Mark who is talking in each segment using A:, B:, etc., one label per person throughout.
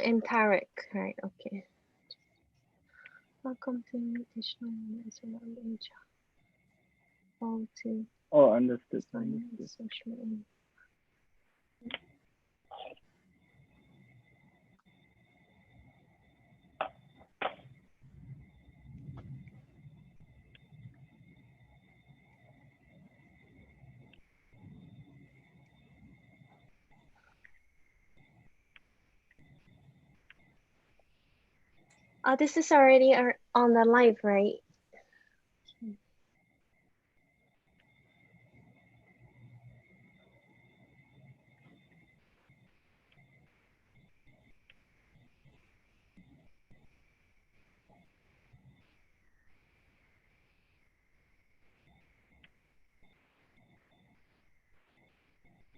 A: Song and Tarek, right? Okay. Welcome to additional moments around Asia. All to
B: Oh, understood.
A: social media. Oh, this is already on the live, right?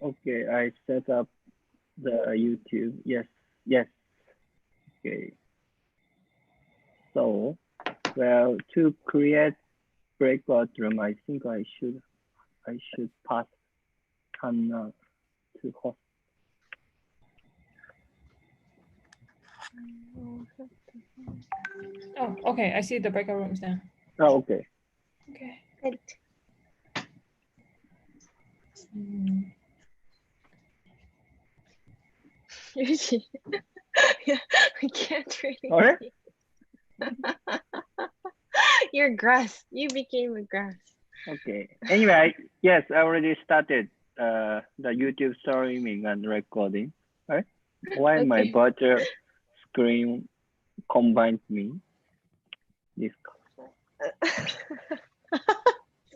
B: Okay, I set up the YouTube. Yes, yes. Okay. So, well, to create breakout room, I think I should pass Hannah to host.
C: Oh, okay. I see the breakout rooms now.
B: Oh, okay.
C: Okay.
A: Good. Yeah, I can't really.
B: All right.
A: You're grass. You became a grass.
B: Okay. Anyway, yes, I already started the YouTube streaming and recording. Right? Why
C: Okay.
B: my virtual screen combines me? This.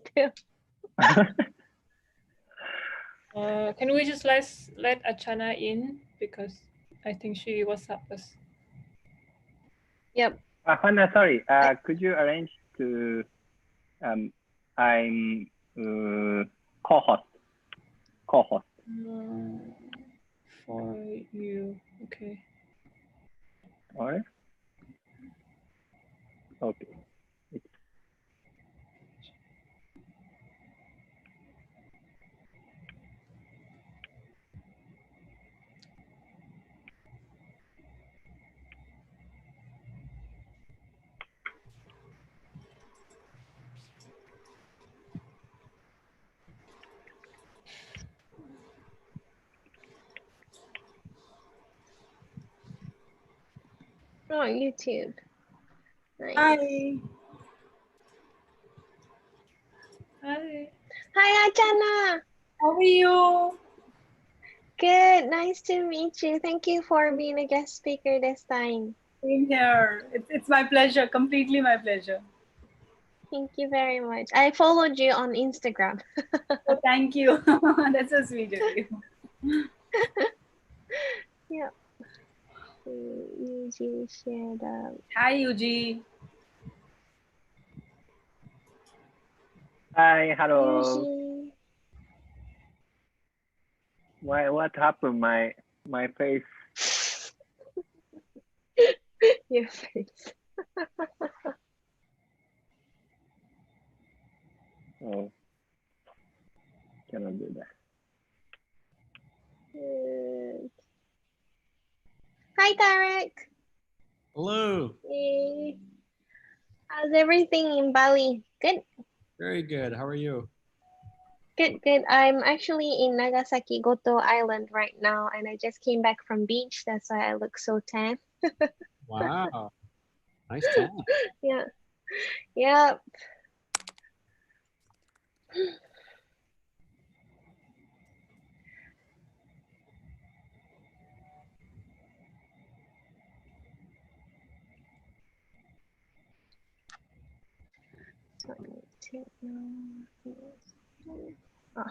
A: Still.
C: Can we just let Archana in, because I think she WhatsApp us.
A: Yep.
B: Hannah, sorry. Could you arrange to I'm co-host. For
C: you, okay.
B: All right. Okay.
A: Oh, YouTube. Nice.
D: Hi.
C: Hi.
A: Hi, Archana.
D: How are you?
A: Good. Nice to meet you. Thank you for being a guest speaker this time.
D: Same here. It's my pleasure. Completely my pleasure.
A: Thank you very much. I followed you on Instagram.
D: Oh, thank you. That's so sweet of you.
A: Yeah. Yuji shared up.
D: Hi, Yuji.
B: Hi, hello.
A: Yuji.
B: What happened? My face.
A: Your face.
B: Oh, cannot do that.
A: Good. Hi, Tarek.
E: Hello.
A: Hey. How's everything in Bali? Good.
E: Very good. How are you?
A: Good, good. I'm actually in Nagasaki, Goto Island right now, and I just came back from beach. That's why I look so tan.
E: Wow. Nice tan.
A: Yeah. Yep. Oh.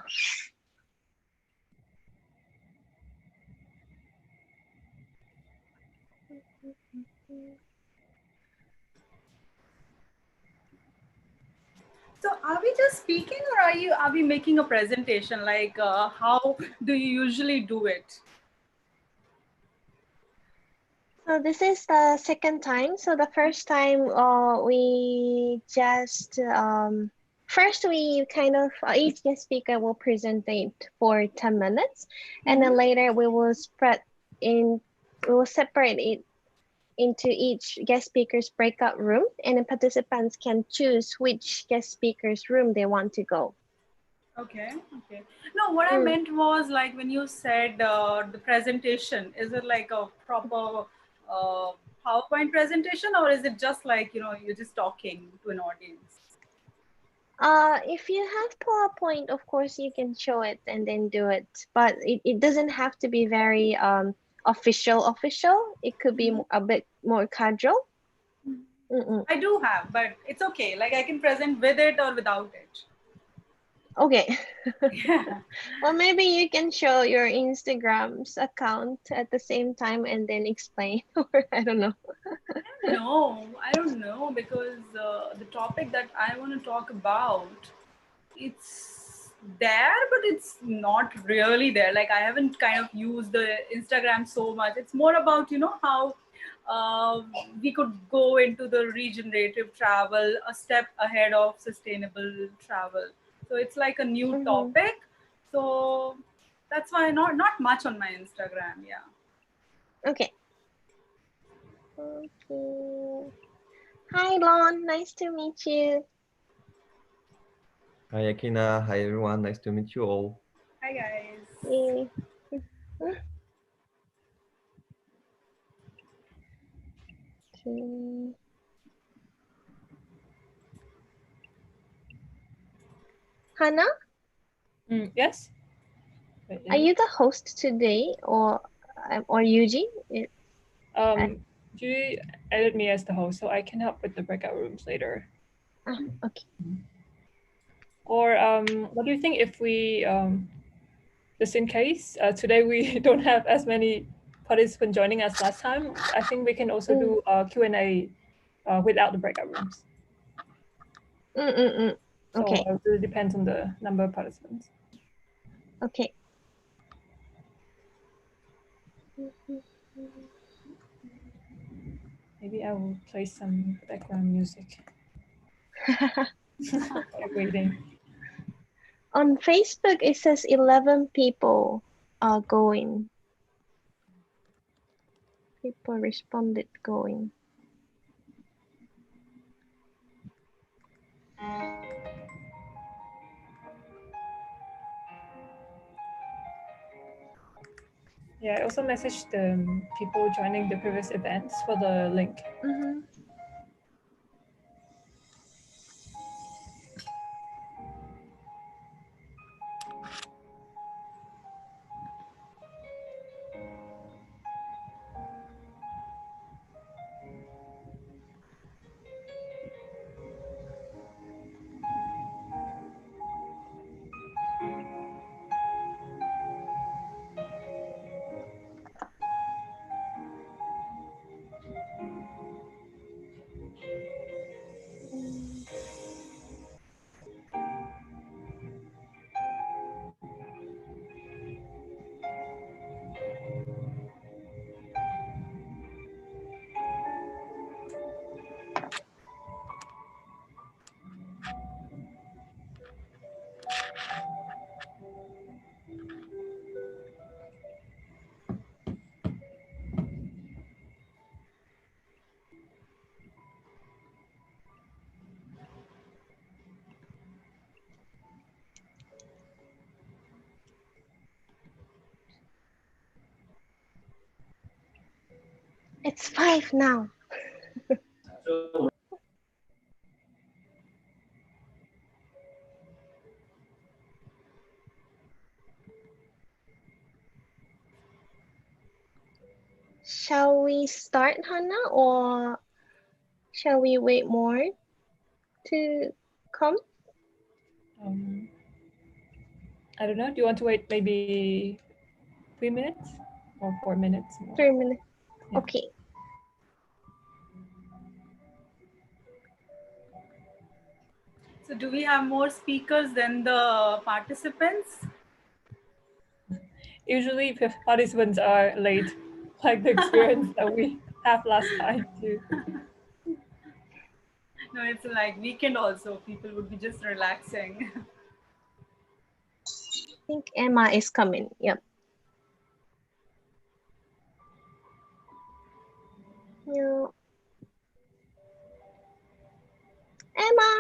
D: So are we just speaking, or are we making a presentation? Like how do you usually do it?
A: So this is the second time. So the first time we just first we kind of each guest speaker will present it for 10 minutes, and then later we will spread in we will separate it into each guest speaker's breakout room, and the participants can choose which guest speaker's room they want to go.
D: Okay. Okay. No, what I meant was like when you said the presentation, is it like a proper PowerPoint presentation, or is it just like, you know, you're just talking to an audience?
A: If you have PowerPoint, of course you can show it and then do it, but it doesn't have to be very official. It could be a bit more casual.
D: I do have, but it's okay. Like I can present with it or without it.
A: Okay.
D: Yeah.
A: Well, maybe you can show your Instagram's account at the same time and then explain, or I don't know.
D: No, I don't know, because the topic that I want to talk about, it's there, but it's not really there. Like I haven't kind of used the Instagram so much. It's more about, you know, how we could go into the regenerative travel a step ahead of sustainable travel. So it's like a new topic. So that's why not much on my Instagram. Yeah.
A: Okay. Okay. Hi, Lon. Nice to meet you.
F: Hi, Akina. Hi, everyone. Nice to meet you all.
D: Hi guys.
A: Yay. Okay. Hannah,
C: Yes.
A: are you the host today, or Yuji?
C: You added me as the host, so I can help with the breakout rooms later.
A: Okay.
C: Or what do you think if we, just in case today we don't have as many participants joining us last time, I think we can also do Q&A without the breakout rooms. So
A: Okay.
C: it really depends on the number of participants.
A: Okay.
C: Maybe I will play some background music. Waiting.
A: On Facebook, it says 11 people are going. People responded going.
C: Yeah, I also messaged the people joining the previous events for the link.
A: It's 5 now. Shall we start, Hannah, or shall we wait more to come?
C: I don't know. Do you want to wait maybe 3 minutes or 4 minutes more?
A: 3 minutes.
C: Yeah.
A: Okay.
D: So do we have more speakers than the participants?
C: Usually if participants are late, like the experience that we have last time too.
D: No, it's like weekend also. People would be just relaxing.
A: I think Emma is coming. Yep. Yeah. Emma.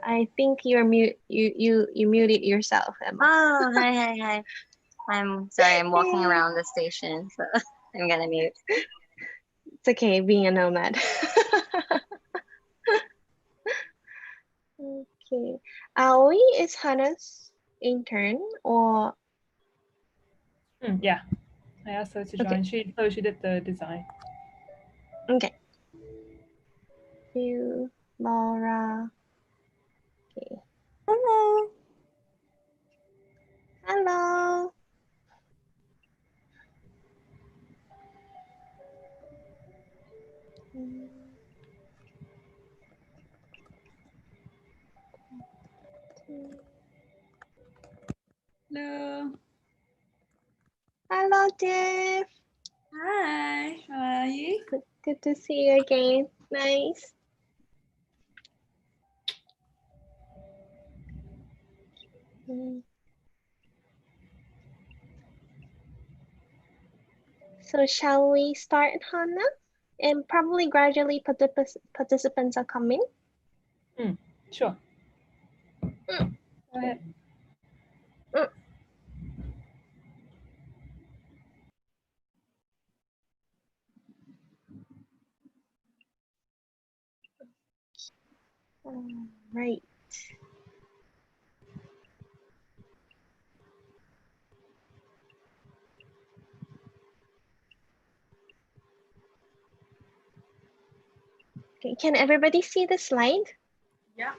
A: I think you're mute. You muted yourself, Emma.
G: Oh, hi. I'm sorry, I'm walking around the station, so I'm gonna mute.
A: It's okay being a nomad. Okay. Aoi is Hannah's intern, or
C: Yeah, I asked her to join.
A: Okay.
C: She did the design.
A: okay. You, Laura. Okay.
G: Hello.
A: Hello.
H: Hello.
A: Hello, Tiff.
H: Hi. How are you?
A: Good to see you again. Nice. So shall we start, Hannah? And probably gradually participants are coming.
C: Sure. Go ahead.
A: All right. Okay, can everybody see the slide?
D: Yeah.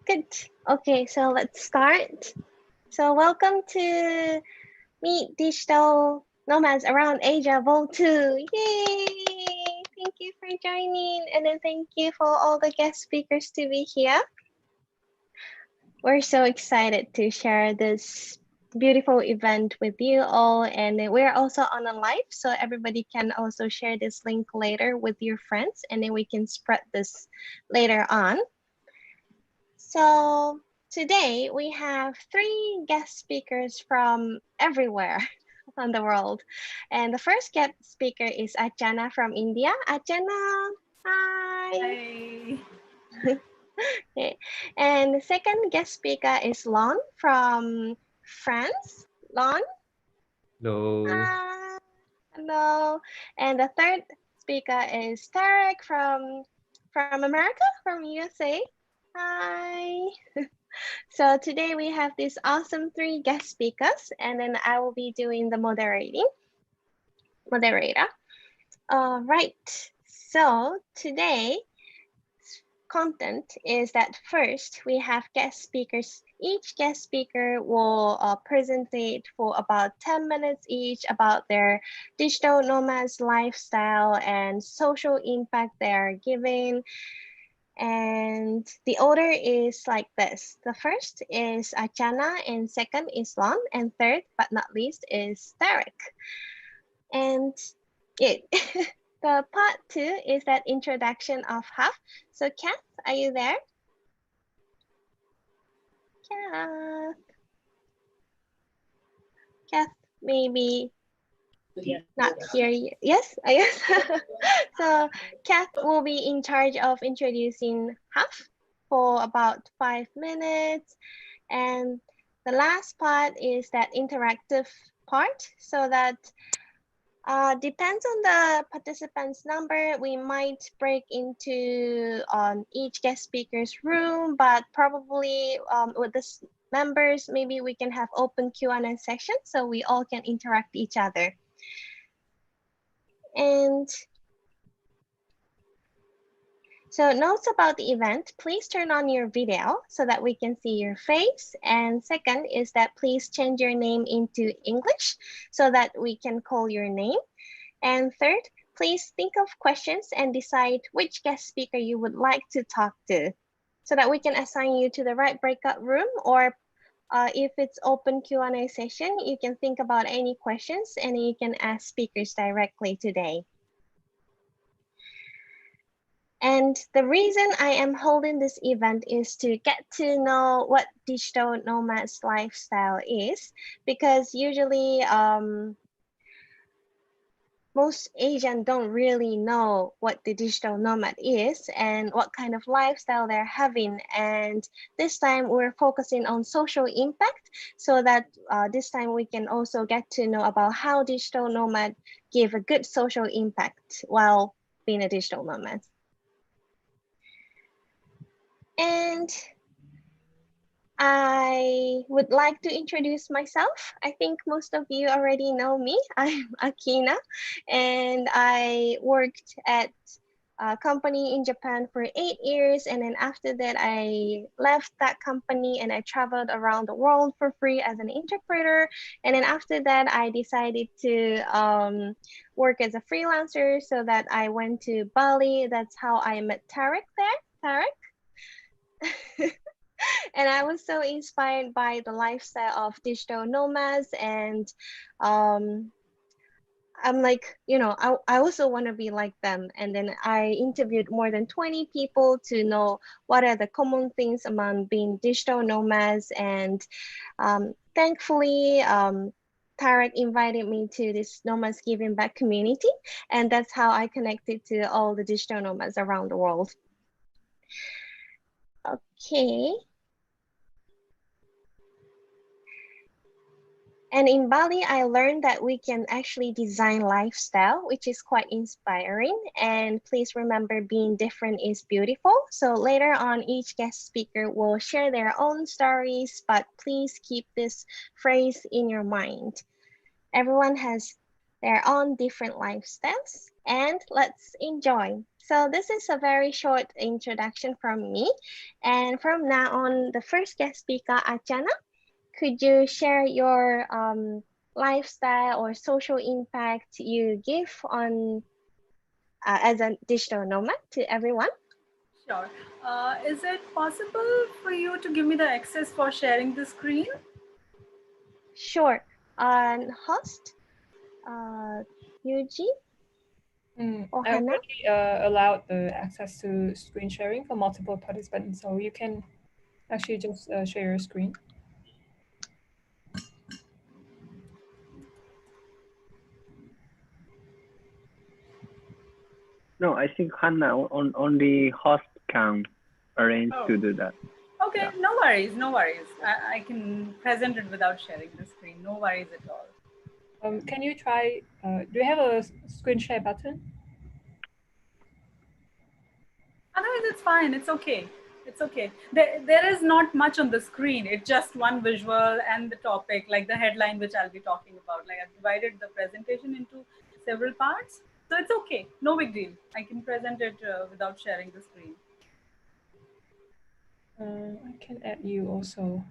A: Good. Okay, so let's start. So welcome to Meet Digital Nomads Around Asia Vol 2. Yay! Thank you for joining, and then thank you for all the guest speakers to be here. We're so excited to share this beautiful event with you all, and we're also on a live, so everybody can also share this link later with your friends, and then we can spread this later on. So today we have 3 guest speakers from everywhere on the world, and the first guest speaker is Archana from India. Archana, hi.
D: Hi.
A: Okay. And the second guest speaker is Lon from France. Lon?
F: Hello.
A: Hello. And the third speaker is Tarek from America, from USA. Hi. So today we have these awesome 3 guest speakers, and then I will be doing the moderator. All right. So today content is that first we have guest speakers. Each guest speaker will present for about 10 minutes each about their digital nomads lifestyle and social impact they are giving. And the order is like this. The first is Archana, and second is Lon, and third but not least is Tarek. And the part 2 is that introduction of HafH. So Kath, are you there? Kath, maybe not here yet. Yes, yes. So Kath will be in charge of introducing HafH for about 5 minutes. And the last part is that interactive part, so that depends on the participants' number. We might break into each guest speaker's room, but probably with the members, maybe we can have open Q&A session so we all can interact each other. And so notes about the event, please turn on your video so that we can see your face. And second is that please change your name into English so that we can call your name. And third, please think of questions and decide which guest speaker you would like to talk to so that we can assign you to the right breakout room, or if it's open Q&A session, you can think about any questions and you can ask speakers directly today. And the reason I am holding this event is to get to know what digital nomads lifestyle is, because usually most Asians don't really know what the digital nomad is and what kind of lifestyle they're having. And this time we're focusing on social impact, so that this time we can also get to know about how digital nomad give a good social impact while being a digital nomad. And I would like to introduce myself. I think most of you already know me. I'm Archana, and I worked at a company in Japan for 8 years. And then after that, I left that company and I traveled around the world for free as an interpreter. And then after that, I decided to work as a freelancer, so that I went to Bali. That's how I met Tarek there. Tarek. And I was so inspired by the lifestyle of digital nomads, and I'm like, I also want to be like them. And then I interviewed more than 20 people to know what are the common things among being digital nomads. And thankfully, Tarek invited me to this Nomads Giving Back community, and that's how I connected to all the digital nomads around the world. Okay. And in Bali, I learned that we can actually design lifestyle, which is quite inspiring. And please remember, being different is beautiful. So later on, each guest speaker will share their own stories, but please keep this phrase in your mind. Everyone has their own different lifestyles, and let's enjoy. So this is a very short introduction from me. And from now on, the first guest speaker, Archana, could you share your lifestyle or social impact you give on as a digital nomad to everyone?
D: Sure. Is it possible for you to give me the access for sharing the screen?
A: Sure. Host, Yuji or
C: I
A: Hannah?
C: already allowed the access to screen sharing for multiple participants, so you can actually just share your screen.
B: No, I think Hannah only host can arrange to do that.
D: Okay, yeah. No worries, no worries. I can present it without sharing the screen. No worries at all.
C: Can you try, do you have a screen share button?
D: Otherwise, it's fine. It's okay. It's okay. There is not much on the screen. It's just one visual and the topic, like the headline, which I'll be talking about. Like I've divided the presentation into several parts. So it's okay. No big deal. I can present it without sharing the screen.
C: I can add you also.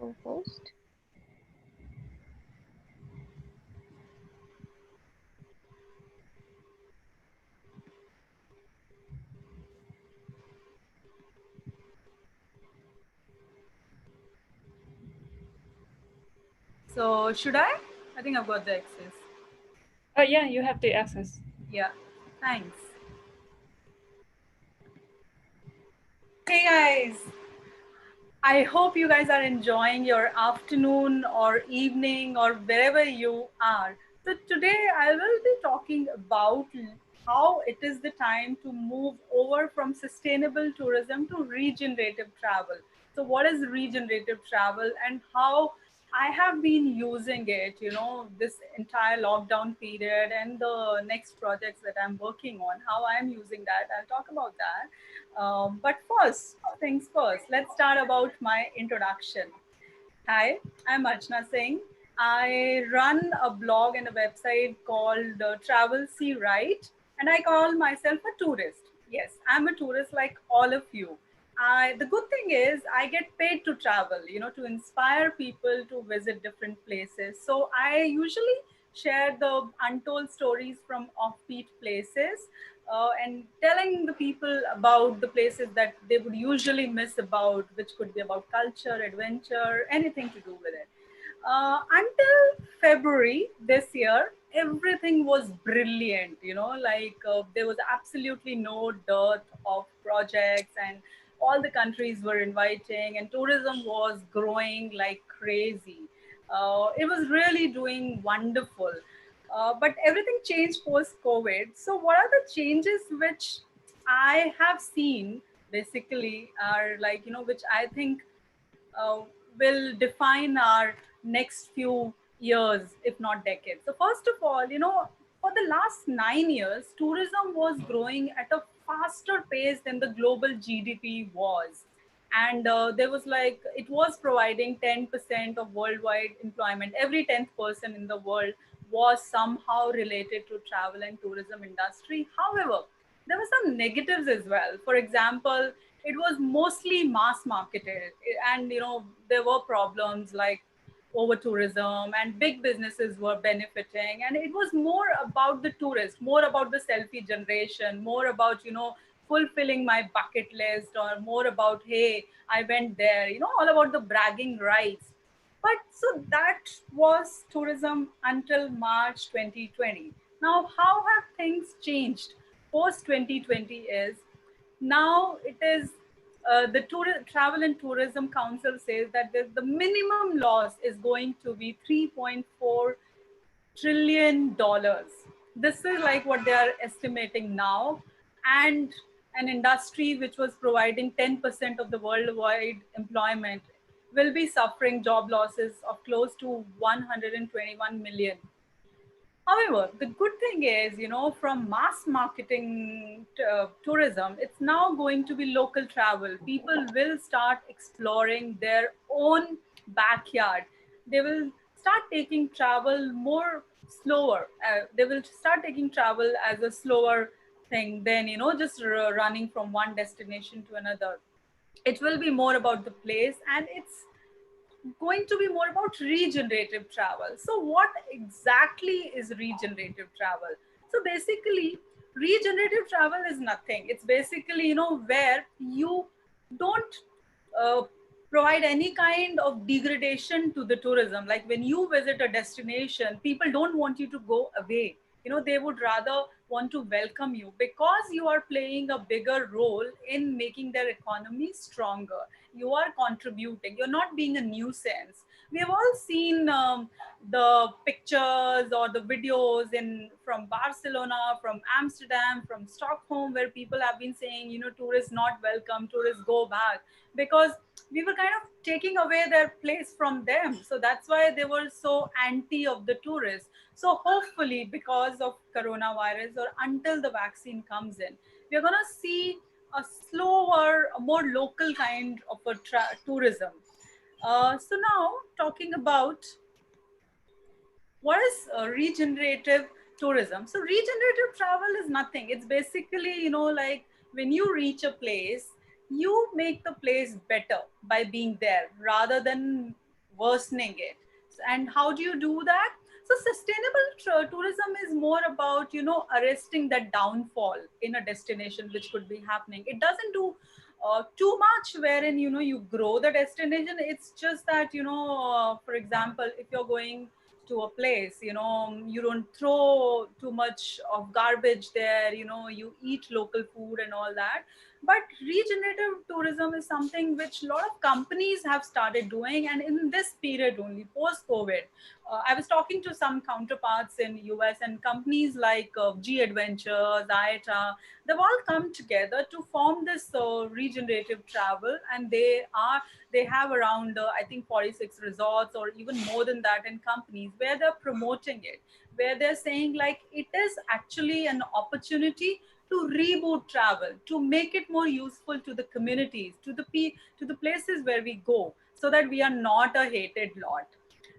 A: Co-host.
D: So should I? I think I've got the access.
C: Oh yeah, you have the access.
D: Yeah, thanks. Hey guys, I hope you guys are enjoying your afternoon or evening or wherever you are. So today I will be talking about how it is the time to move over from sustainable tourism to regenerative travel. So what is regenerative travel and how I have been using it, this entire lockdown period and the next projects that I'm working on, how I'm using that. I'll talk about that. But first things first, let's start about my introduction. Hi, I'm Archana Singh. I run a blog and a website called Travel See Right, and I call myself a tourist. Yes, I'm a tourist like all of you. The good thing is I get paid to travel, to inspire people to visit different places. So I usually share the untold stories from offbeat places and telling the people about the places that they would usually miss about, which could be about culture, adventure, anything to do with it. Until February this year, everything was brilliant, like there was absolutely no dearth of projects, and all the countries were inviting, and tourism was growing like crazy. It was really doing wonderful. But everything changed post COVID. So, what are the changes which I have seen basically are like, which I think uh, will define our next few years, if not decades. So, first of all, for the last 9 years, tourism was growing at a faster pace than the global GDP was. And there was like, it was providing 10% of worldwide employment. Every 10th person in the world was somehow related to travel and tourism industry. However, there were some negatives as well. For example, it was mostly mass marketed, and there were problems like over tourism, and big businesses were benefiting, and it was more about the tourist, more about the selfie generation, more about fulfilling my bucket list, or more about, hey, I went there, all about the bragging rights. But so that was tourism until March 2020. Now, how have things changed post 2020 is now it is Travel and Tourism Council says that the minimum loss is going to be $3.4 trillion. This is like what they are estimating now. And an industry which was providing 10% of the worldwide employment will be suffering job losses of close to 121 million. However, the good thing is, from mass marketing tourism, it's now going to be local travel. People will start exploring their own backyard. They will start taking travel more slower. They will start taking travel as a slower thing than, just running from one destination to another. It will be more about the place, and it's going to be more about regenerative travel. So, what exactly is regenerative travel? So, basically, regenerative travel is nothing. It's basically, where you don't uh, provide any kind of degradation to the tourism. Like when you visit a destination, people don't want you to go away. They would rather want to welcome you because you are playing a bigger role in making their economy stronger. You are contributing, you're not being a nuisance. We have all seen the pictures or the videos in from Barcelona, from Amsterdam, from Stockholm, where people have been saying, tourists not welcome, tourists go back, because we were kind of taking away their place from them. So that's why they were so anti of the tourists. So hopefully, because of coronavirus, or until the vaccine comes in, we're going to see a slower, a more local kind of a tourism. So now, talking about what is regenerative tourism. So regenerative travel is nothing. It's basically, like when you reach a place, you make the place better by being there rather than worsening it. And how do you do that? So sustainable tourism is more about, arresting that downfall in a destination which could be happening. It doesn't do too much wherein, you grow the destination. It's just that, for example, if you're going to a place, you don't throw too much of garbage there, you eat local food and all that. But regenerative tourism is something which a lot of companies have started doing, and in this period only, post COVID, I was talking to some counterparts in US, and companies like G Adventures, IATA, they've all come together to form this regenerative travel, and they have around I think 46 resorts or even more than that in companies where they're promoting it, where they're saying like it is actually an opportunity to reboot travel, to make it more useful to the communities, to the places where we go, so that we are not a hated lot.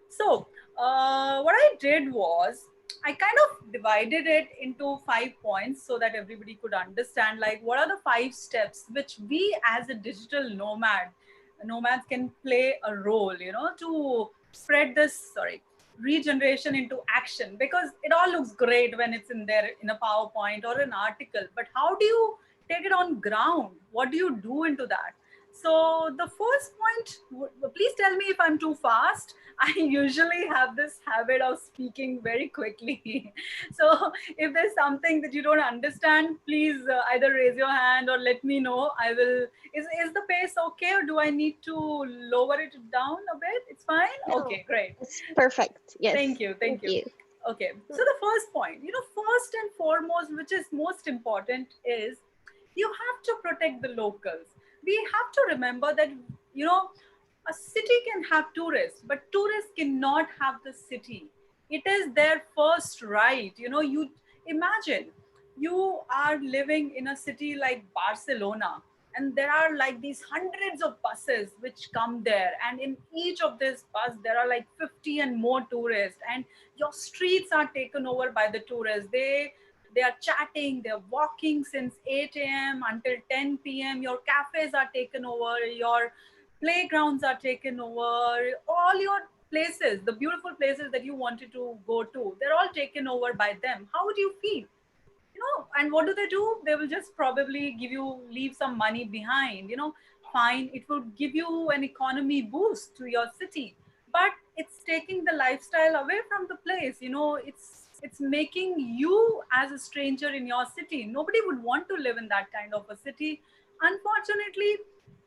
D: So what I did was I kind of divided it into 5 points so that everybody could understand like what are the 5 steps which we as a digital nomads can play a role, to spread this regeneration into action, because it all looks great when it's in there in a PowerPoint or an article, but how do you take it on ground? What do you do into that? So the first point, please tell me if I'm too fast. I usually have this habit of speaking very quickly. So if there's something that you don't understand, please either raise your hand or let me know. I will. Is the pace okay, or do I need to lower it down a bit? It's fine.
A: No,
D: Okay, great.
A: it's perfect. Yes.
D: Thank you.
A: Thank
D: Thank you.
A: you.
D: Okay. So the first point, first and foremost, which is most important, is you have to protect the locals. We have to remember that, a city can have tourists, but tourists cannot have the city. It is their first right. You imagine you are living in a city like Barcelona, and there are like these hundreds of buses which come there, and in each of this bus there are like 50 and more tourists, and your streets are taken over by the tourists. They are chatting, they're walking since 8 a.m. until 10 p.m. Your cafes are taken over, your playgrounds are taken over, all your places, the beautiful places that you wanted to go to, they're all taken over by them. How would you feel? And what do? They will just probably leave some money behind. Fine, it will give you an economy boost to your city, but it's taking the lifestyle away from the place. It's making you as a stranger in your city. Nobody would want to live in that kind of a city. Unfortunately,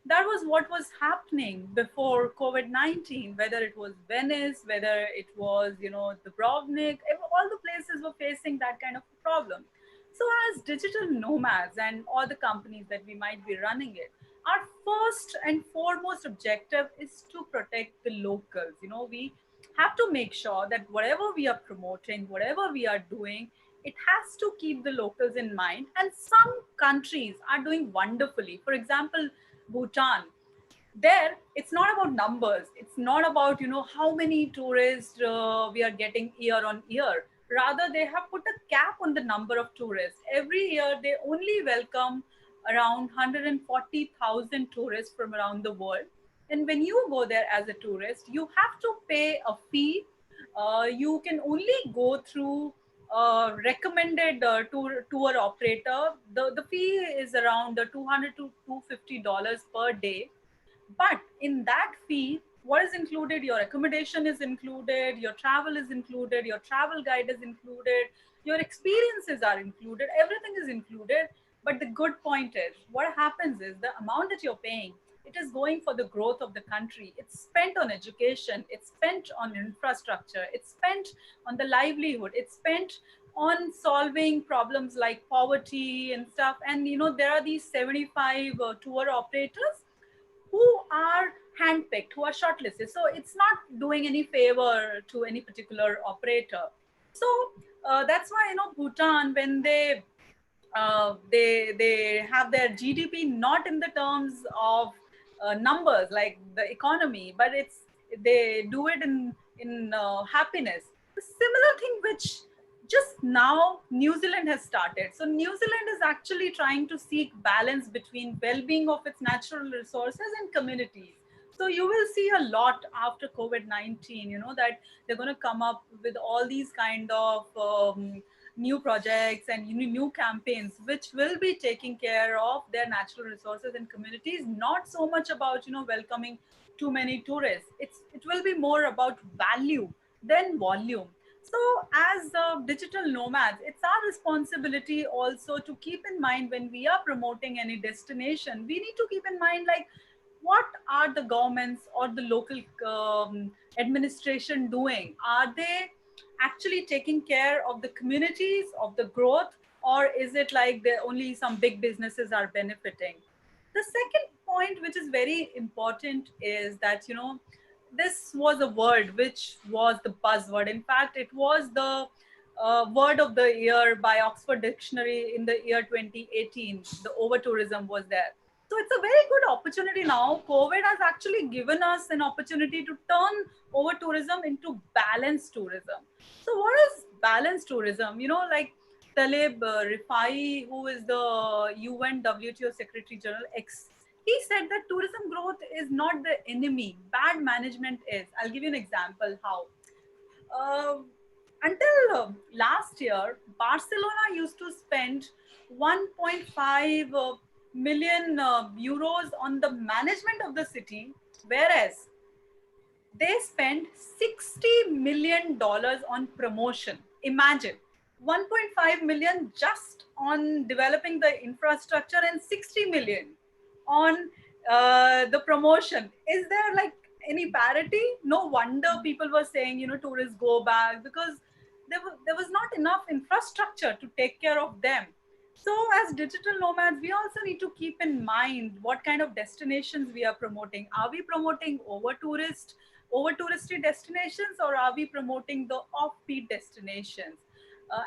D: that was what was happening before COVID-19, whether it was Venice, whether it was, Dubrovnik, all the places were facing that kind of a problem. So, as digital nomads and all the companies that we might be running it, our first and foremost objective is to protect the locals. We have to make sure that whatever we are promoting, whatever we are doing, it has to keep the locals in mind. And some countries are doing wonderfully. For example, Bhutan, there it's not about numbers, it's not about how many tourists we are getting year on year. Rather, they have put a cap on the number of tourists. Every year they only welcome around 140,000 tourists from around the world. And when you go there as a tourist, you have to pay a fee. You can only go through recommended tour operator. The fee is around 200 to $250 per day. But in that fee, what is included? Your accommodation is included, your travel is included, your travel guide is included, your experiences are included, everything is included. But the good point is, what happens is the amount that you're paying, it is going for the growth of the country. It's spent on education, it's spent on infrastructure, it's spent on the livelihood, it's spent on solving problems like poverty and stuff. And there are these 75 tour operators who are handpicked, who are shortlisted. So it's not doing any favor to any particular operator. So that's why Bhutan, when they have their GDP not in the terms of numbers like the economy, but they do it in happiness. The similar thing which just now New Zealand has started. So New Zealand is actually trying to seek balance between well-being of its natural resources and communities. So you will see a lot after COVID-19, that they're going to come up with all these kind of new projects and new campaigns which will be taking care of their natural resources and communities. Not so much about welcoming too many tourists. It will be more about value than volume. So as digital nomads, it's our responsibility also to keep in mind, when we are promoting any destination, we need to keep in mind, like, what are the governments or the local administration doing? Are they actually taking care of the communities, of the growth, or is it like only some big businesses are benefiting? The second point, which is very important, is that this was a word which was the buzzword. In fact, it was the word of the year by Oxford Dictionary in the year 2018. The over tourism was there. So it's a very good opportunity now. COVID has actually given us an opportunity to turn over tourism into balanced tourism. So what is balanced tourism? Like Taleb Rifai, who is the UN WTO Secretary General, he said that tourism growth is not the enemy, bad management is. I'll give you an example how. Uh, until last year, Barcelona used to spend 1.5 million euros on the management of the city, whereas they spent $60 million on promotion. Imagine 1.5 million just on developing the infrastructure and 60 million on the promotion. Is there like any parity? No wonder people were saying, tourists go back, because there was not enough infrastructure to take care of them. So as digital nomads, we also need to keep in mind what kind of destinations we are promoting. Are we promoting over touristy destinations, or are we promoting the offbeat destinations?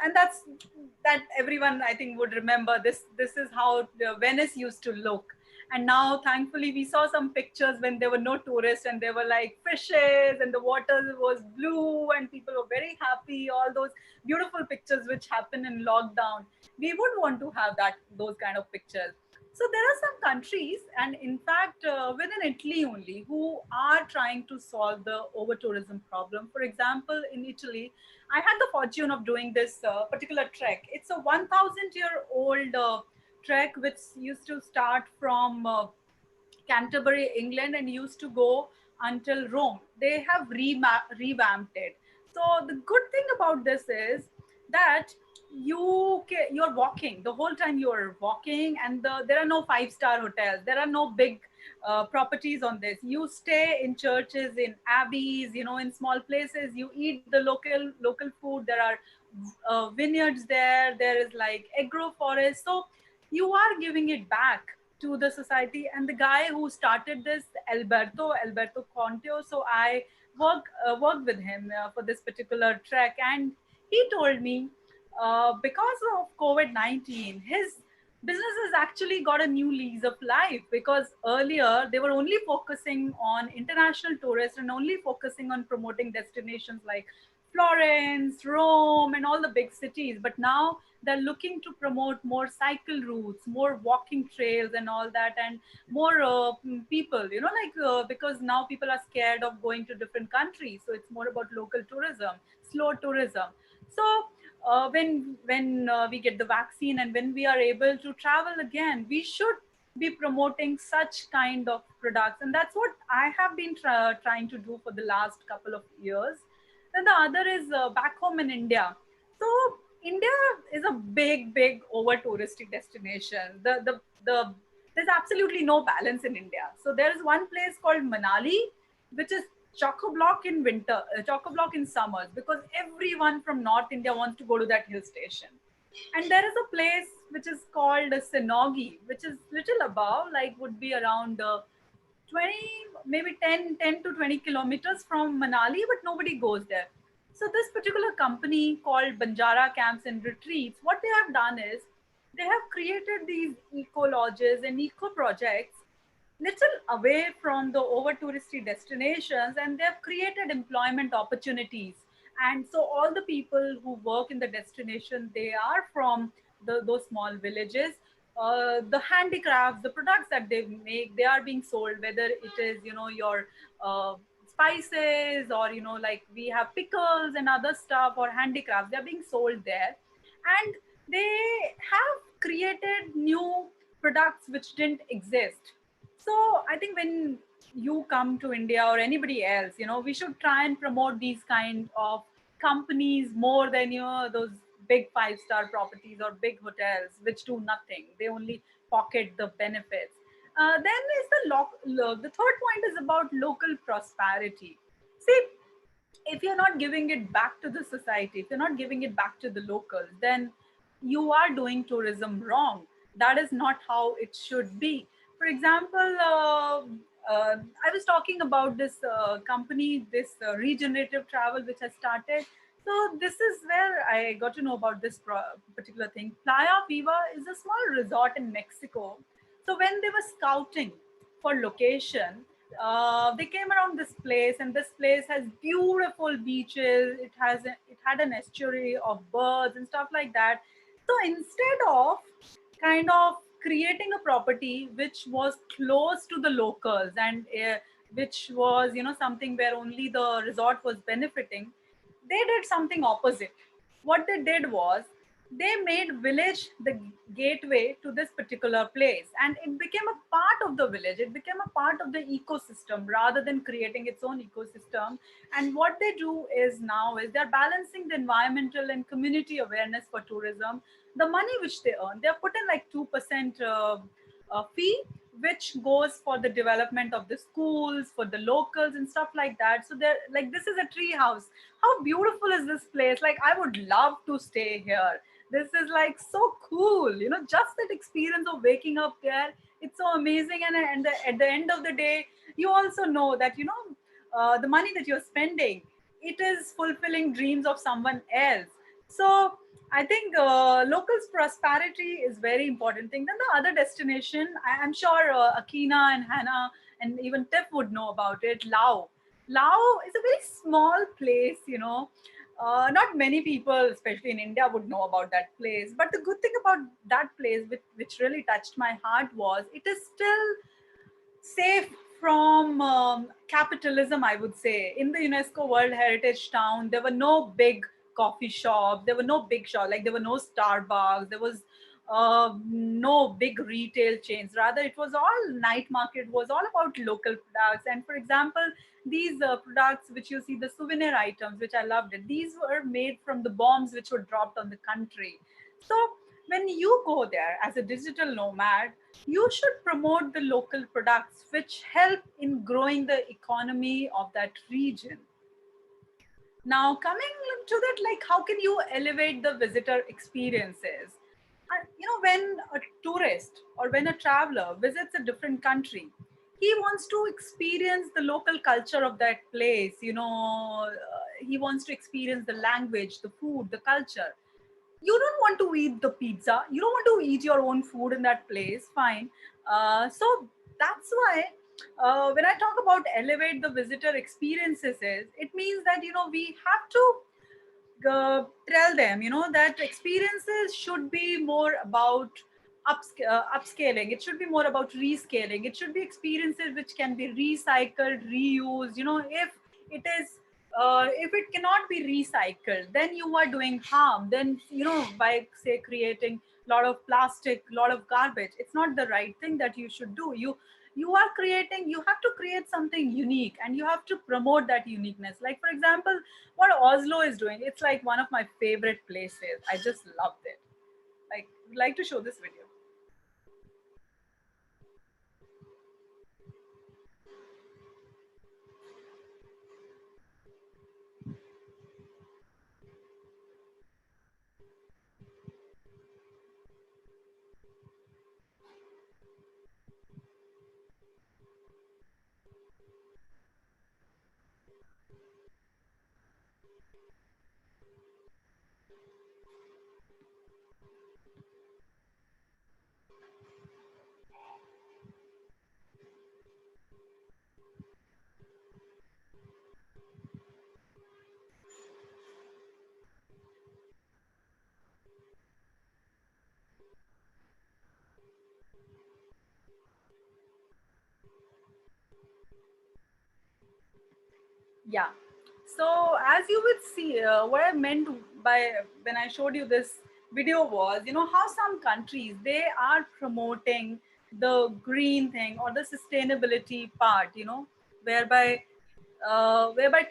D: And that everyone, I think, would remember. This is how Venice used to look. And now thankfully we saw some pictures when there were no tourists, and there were like fishes and the water was blue and people were very happy. All those beautiful pictures which happen in lockdown, we would want to have those kind of pictures. So there are some countries, and in fact, within Italy only, who are trying to solve the over tourism problem. For example, in Italy, I had the fortune of doing this particular trek. It's a 1,000-year-old trek which used to start from Canterbury, England, and used to go until Rome. They have revamped it. So the good thing about this is that you're walking the whole time. You're walking, and there are no five-star hotels. There are no big properties on this. You stay in churches, in abbeys, in small places. You eat the local food. There are vineyards there. There is like agroforest. So you are giving it back to the society. And the guy who started this, Alberto Conteo, so I worked with him for this particular trek, and he told me because of COVID-19, his business has actually got a new lease of life, because earlier they were only focusing on international tourists and only focusing on promoting destinations like Florence, Rome, and all the big cities. But now they're looking to promote more cycle routes, more walking trails, and all that, and more people, because now people are scared of going to different countries. So it's more about local tourism, slow tourism. So when we get the vaccine and when we are able to travel again, we should be promoting such kind of products. And that's what I have been trying to do for the last couple of years. Then the other is back home in India. So India is a big over touristy destination. There's absolutely no balance in India. So there is one place called Manali, which is chock-a-block in winter, chock-a-block in summers, because everyone from North India wants to go to that hill station. And there is a place which is called Sinogi, which is little above, like would be around 20, maybe 10 to 20 kilometers from Manali, but nobody goes there. So this particular company called Banjara Camps and Retreats, what they have done is they have created these eco lodges and eco projects little away from the over touristy destinations, and they've created employment opportunities. And so all the people who work in the destination, they are from those small villages. The handicrafts, the products that they make, they are being sold, whether it is your spices, or like we have pickles and other stuff, or handicrafts, they're being sold there. And they have created new products which didn't exist. So I think when you come to India or anybody else, we should try and promote these kind of companies more than those big five-star properties or big hotels which do nothing. They only pocket the benefits. Then is the third point is about local prosperity. See, if you're not giving it back to the society, if you're not giving it back to the locals, then you are doing tourism wrong. That is not how it should be. For example, I was talking about this company, this regenerative travel, which has started. So this is where I got to know about this particular thing. Playa Viva is a small resort in Mexico. So when they were scouting for location, they came around this place, and this place has beautiful beaches. It had an estuary of birds and stuff like that. So instead of kind of creating a property which was close to the locals, and which was something where only the resort was benefiting, they did something opposite. What they did was they made village the gateway to this particular place, and it became a part of the village, it became a part of the ecosystem rather than creating its own ecosystem. And what they do is now is they're balancing the environmental and community awareness for tourism. The money which they earn, they're put in like 2% fee, which goes for the development of the schools, for the locals and stuff like that. So they're like, this is a tree house. How beautiful is this place? Like, I would love to stay here. This is like so cool, you know, just that experience of waking up there. It's so amazing. And at the end of the day, you also know that, you know, the money that you're spending, it is fulfilling dreams of someone else. So I think locals' prosperity is very important thing. Then the other destination, I'm sure Akina and Hannah and even Tiff would know about it. Lao. Lao is a very small place, you know. Not many people, especially in India, would know about that place. But the good thing about that place, which really touched my heart, was it is still safe from capitalism, I would say. In the UNESCO World Heritage Town, there were no big coffee shops, there were no big shops, like there were no Starbucks, there was no big retail chains. Rather, it was all night market, was all about local products. And for example, these products which you see, the souvenir items, which I loved it, these were made from the bombs which were dropped on the country. So when you go there as a digital nomad, you should promote the local products which help in growing the economy of that region. Now, coming to that, like, how can you elevate the visitor experiences? You know, when a tourist or when a traveler visits a different country, he wants to experience the local culture of that place. You know, he wants to experience the language, the food, the culture. You don't want to eat the pizza, you don't want to eat your own food in that place, fine. So that's why when I talk about elevate the visitor experiences, is it means that, you know, we have to tell them, you know, that experiences should be more about upscaling. It should be more about rescaling. It should be experiences which can be recycled, reused. You know, it is if it cannot be recycled, then you are doing harm. Then, you know, by say creating a lot of plastic, a lot of garbage, it's not the right thing that you should do. You are creating, you have to create something unique, and you have to promote that uniqueness. Like for example, what Oslo is doing, it's like one of my favorite places. I just loved it. Like, would like to show this video. Yeah. So as you would see, what I meant by when I showed you this video was, you know, how some countries, they are promoting the green thing or the sustainability part, you know, whereby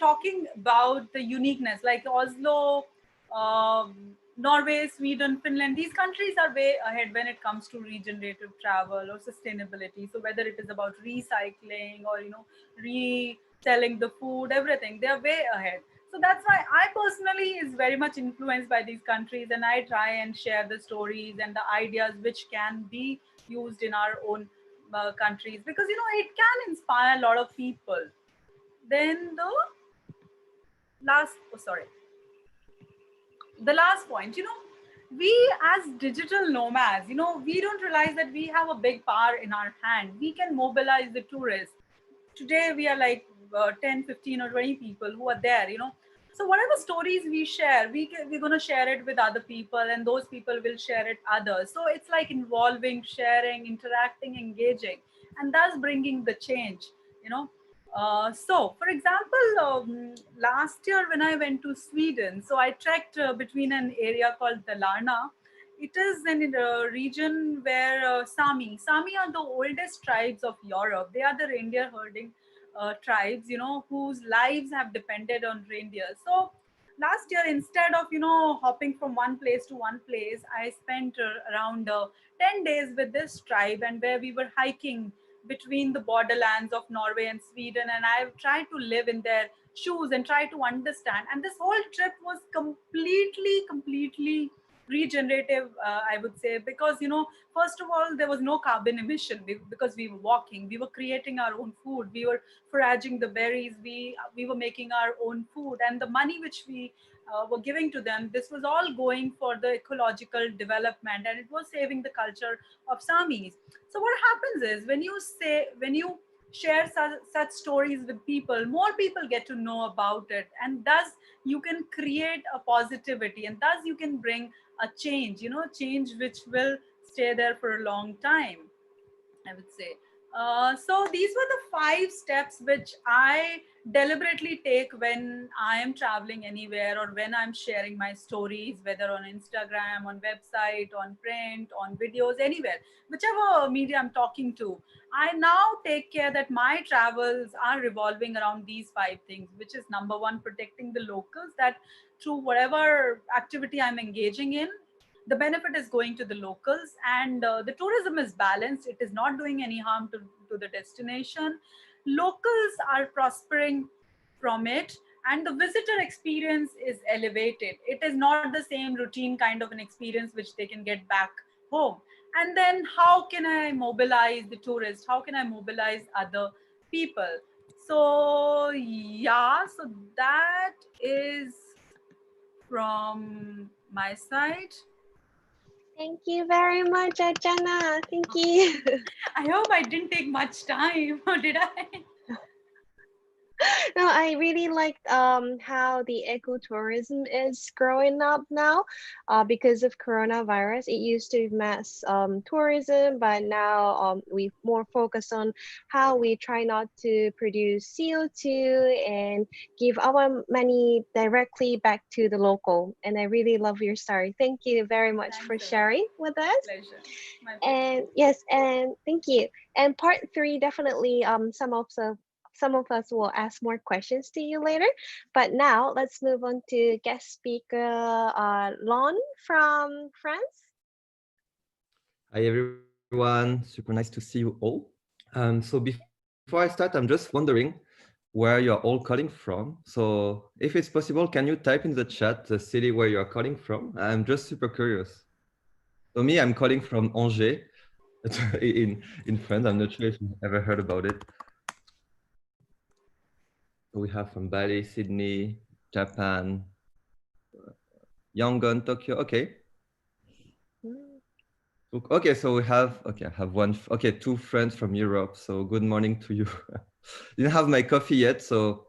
D: talking about the uniqueness, like Oslo, Norway, Sweden, Finland, these countries are way ahead when it comes to regenerative travel or sustainability. So whether it is about recycling or, you know, reselling the food, everything, they are way ahead. So that's why I personally is very much influenced by these countries, and I try and share the stories and the ideas which can be used in our own countries, because, you know, it can inspire a lot of people. Then last, oh, sorry, the last point, you know, we as digital nomads, you know, we don't realize that we have a big power in our hand. We can mobilize the tourists. Today we are like 10, 15 or 20 people who are there, you know. So whatever stories we share, we're going to share it with other people, and those people will share it others. So it's like involving, sharing, interacting, engaging, and thus bringing the change, you know. So, for example, last year when I went to Sweden, so I trekked between an area called Dalarna. It is in a region where Sami are the oldest tribes of Europe. They are the reindeer herding tribes, whose lives have depended on reindeer. So last year, instead of hopping from one place to one place, I spent around 10 days with this tribe, and where we were hiking between the borderlands of Norway and Sweden, and I've tried to live in their shoes and try to understand. And this whole trip was completely regenerative, I would say, because first of all, there was no carbon emission because we were walking, we were creating our own food, we were foraging the berries, we were making our own food, and the money which we were giving to them, this was all going for the ecological development, and it was saving the culture of Samis. So what happens is, when you share such stories with people, more people get to know about it, and thus you can create a positivity, and thus you can bring a change, change which will stay there for a long time, I would say. So these were the 5 steps which I deliberately take when I am traveling anywhere, or when I'm sharing my stories, whether on Instagram, on website, on print, on videos, anywhere, whichever media I'm talking to. I now take care that my travels are revolving around these 5 things, which is number one, protecting the locals, that through whatever activity I'm engaging in, the benefit is going to the locals, and the tourism is balanced, it is not doing any harm to the destination, locals are prospering from it, and the visitor experience is elevated. It is not the same routine kind of an experience which they can get back home. And then how can I mobilize the tourists, how can I mobilize other people? So yeah, so that is from my side.
A: Thank you very much, Archana. Thank you.
D: I hope I didn't take much time, or did I?
A: No, I really liked how the ecotourism is growing up now, because of coronavirus. It used to be mass tourism, but now we more focus on how we try not to produce CO2 and give our money directly back to the local. And I really love your story. Thank you very much for
D: Thanks a lot.
A: sharing with us.
D: Pleasure. My pleasure.
A: And yes, and thank you. And part three, definitely some of us will ask more questions to you later. But now let's move on to guest speaker Lon from France.
F: Hi everyone, super nice to see you all. So before I start, I'm just wondering where you're all calling from. So if it's possible, can you type in the chat the city where you're calling from? I'm just super curious. So me, I'm calling from Angers in France. I'm not sure if you've ever heard about it. So we have from Bali, Sydney, Japan, Yangon, Tokyo. Okay. Okay, so we have, okay, I have two friends from Europe. So good morning to you. Didn't have my coffee yet, so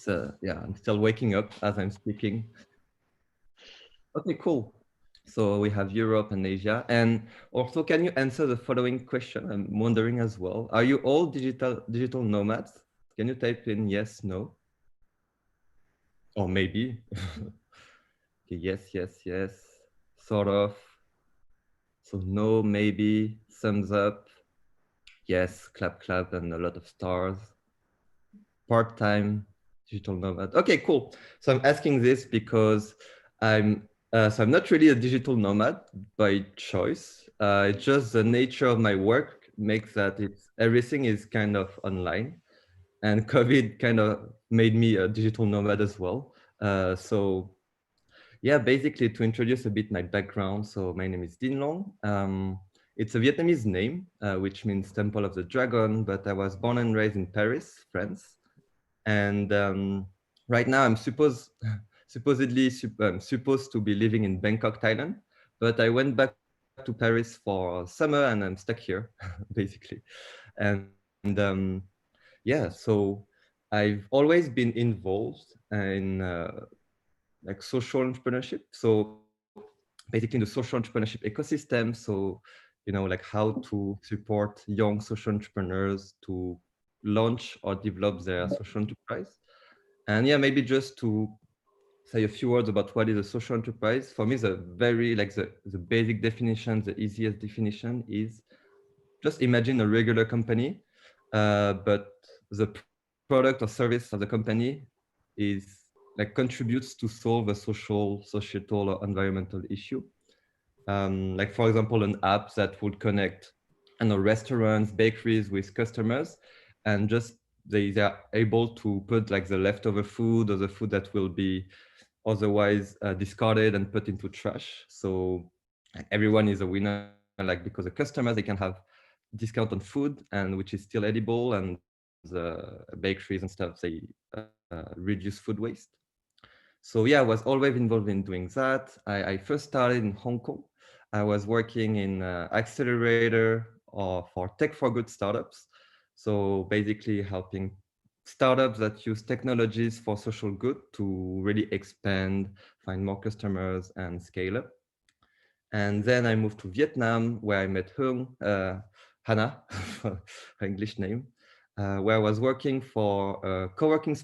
F: yeah, I'm still waking up as I'm speaking. Okay, cool. So we have Europe and Asia. And also, can you answer the following question? I'm wondering as well. Are you all digital nomads? Can you type in yes, no? Or maybe. Okay, yes. Sort of. So no, maybe, thumbs up. Yes, clap, and a lot of stars. Part-time digital nomad. Okay, cool. So I'm asking this because I'm not really a digital nomad by choice. It's just the nature of my work makes that everything is kind of online, and COVID kind of made me a digital nomad as well. So yeah, basically to introduce a bit my background. So my name is Dinh Long. It's a Vietnamese name, which means Temple of the Dragon, but I was born and raised in Paris, France. And right now I'm supposed to be living in Bangkok, Thailand, but I went back to Paris for summer and I'm stuck here, basically. And yeah, so I've always been involved in like social entrepreneurship. So basically in the social entrepreneurship ecosystem. So, like how to support young social entrepreneurs to launch or develop their social enterprise. And yeah, maybe just to say a few words about what is a social enterprise. For me, the very like the basic definition, the easiest definition is just imagine a regular company, but the product or service of the company is like contributes to solve a social, societal, or environmental issue. Like for example, an app that would connect, I know, restaurants, bakeries with customers, and just they are able to put like the leftover food or the food that will be otherwise discarded and put into trash. So everyone is a winner, like because the customers, they can have discount on food and which is still edible, and the bakeries and stuff, they reduce food waste. So yeah, I was always involved in doing that. I first started in Hong Kong. I was working in accelerator or for tech for good startups. So basically helping startups that use technologies for social good to really expand, find more customers and scale up. And then I moved to Vietnam where I met Hannah, her English name, where I was working for a co-working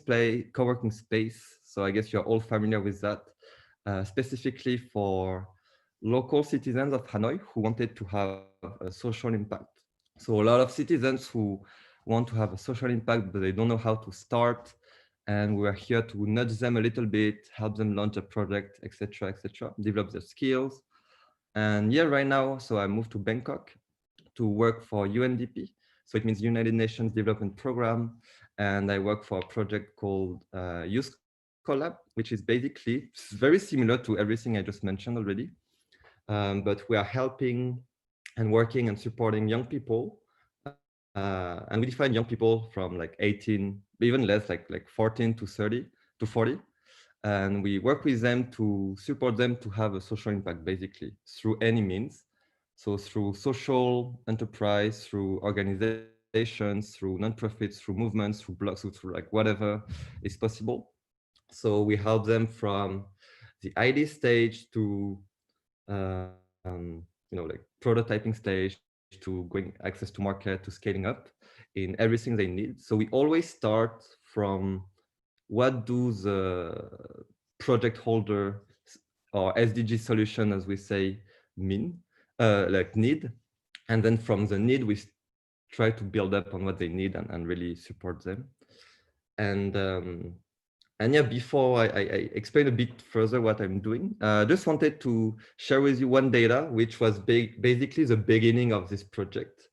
F: space. So I guess you're all familiar with that, specifically for local citizens of Hanoi who wanted to have a social impact. So a lot of citizens who want to have a social impact, but they don't know how to start. And we are here to nudge them a little bit, help them launch a project, etc., develop their skills. And yeah, right now, so I moved to Bangkok to work for UNDP. So it means United Nations Development Program. And I work for a project called Youth Collab, which is basically very similar to everything I just mentioned already. But we are helping and working and supporting young people. And we define young people from like 18, even less, like 14 to 30 to 40. And we work with them to support them to have a social impact, basically, through any means. So through social enterprise, through organizations, through nonprofits, through movements, through blogs, through like whatever is possible. So we help them from the ID stage to like prototyping stage to going access to market to scaling up in everything they need. So we always start from what do the project holder or SDG solution, as we say, mean, like need. And then from the need, we try to build up on what they need and really support them. And yeah, before I explain a bit further what I'm doing, just wanted to share with you one data, which was basically the beginning of this project.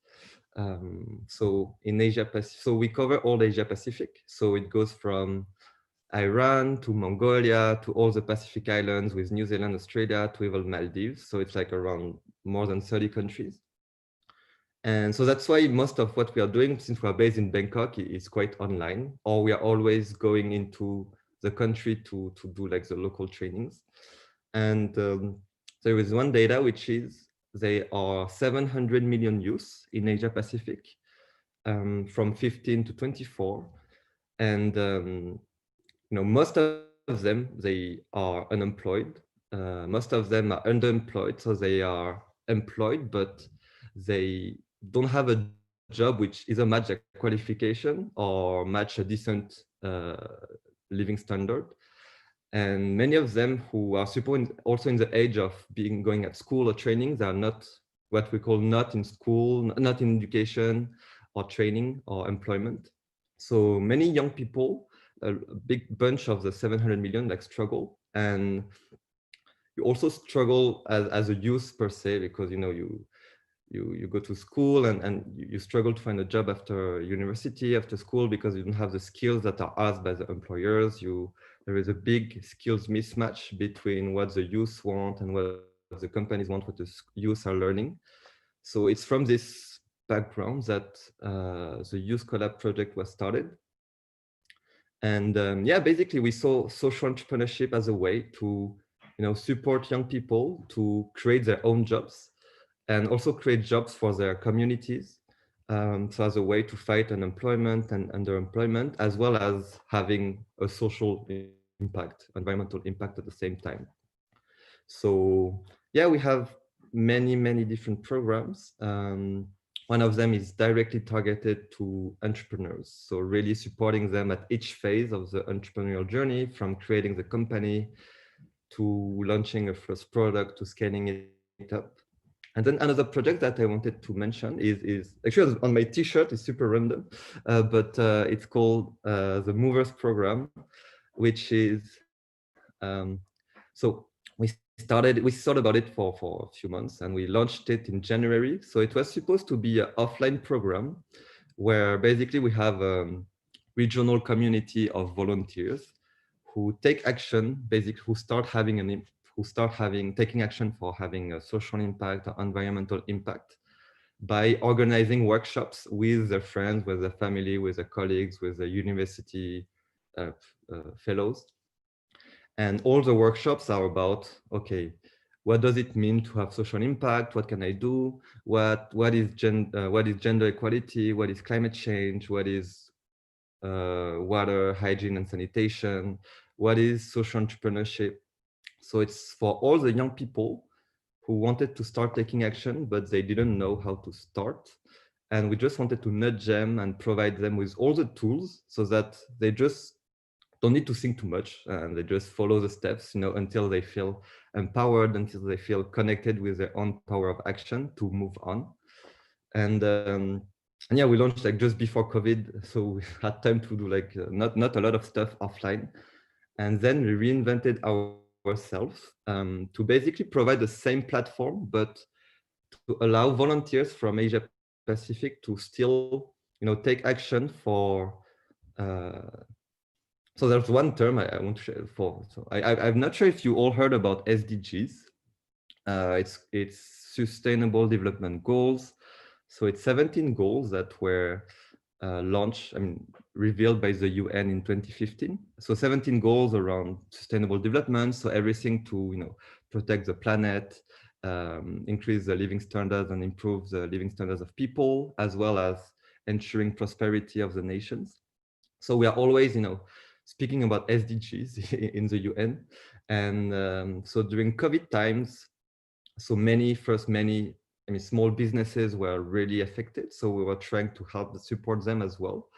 F: So in Asia Pacific, so we cover all Asia Pacific. So it goes from Iran to Mongolia to all the Pacific Islands with New Zealand, Australia to even Maldives. So it's like around more than 30 countries. And so that's why most of what we are doing, since we are based in Bangkok, is quite online, or we are always going into the country to do like the local trainings. And there is one data, which is there are 700 million youth in Asia Pacific from 15 to 24. And most of them, they are unemployed. Most of them are underemployed, so they are employed, but they don't have a job which either match their qualification or match a decent living standard. And many of them who are also in the age of going at school or training, they are not what we call not in school, not in education or training or employment. So many young people, a big bunch of the 700 million, like struggle. And you also struggle as a youth per se, because you go to school and you struggle to find a job after university, after school, because you don't have the skills that are asked by the employers. There is a big skills mismatch between what the youth want and what the companies want, what the youth are learning. So it's from this background that the Youth Collab project was started. And yeah, basically we saw social entrepreneurship as a way to support young people to create their own jobs and also create jobs for their communities. So as a way to fight unemployment and underemployment, as well as having a social impact, environmental impact at the same time. So yeah, we have many different programs. One of them is directly targeted to entrepreneurs. So really supporting them at each phase of the entrepreneurial journey, from creating the company to launching a first product to scaling it up. And then another project that I wanted to mention is actually on my t-shirt, it's super random, but it's called the Movers Program, which is, so we thought about it for a few months and we launched it in January. So it was supposed to be an offline program where basically we have a regional community of volunteers who take action, basically taking action for having a social impact or environmental impact by organizing workshops with their friends, with their family, with their colleagues, with the university fellows. And all the workshops are about, okay, what does it mean to have social impact? What can I do? What is gender equality? What is climate change? What is water, hygiene and sanitation? What is social entrepreneurship? So it's for all the young people who wanted to start taking action, but they didn't know how to start. And we just wanted to nudge them and provide them with all the tools so that they just don't need to think too much and they just follow the steps, until they feel empowered, until they feel connected with their own power of action to move on. And yeah, we launched like just before COVID, so we had time to do like not a lot of stuff offline. And then we reinvented ourselves to basically provide the same platform, but to allow volunteers from Asia Pacific to still, take action for. So there's one term I want to share for. So I'm not sure if you all heard about SDGs. It's Sustainable Development Goals. So it's 17 goals that were revealed by the UN in 2015. So 17 goals around sustainable development. So everything to, protect the planet, increase the living standards and improve the living standards of people, as well as ensuring prosperity of the nations. So we are always, speaking about SDGs in the UN. And so during COVID times, so many small businesses were really affected. So we were trying to help support them as well.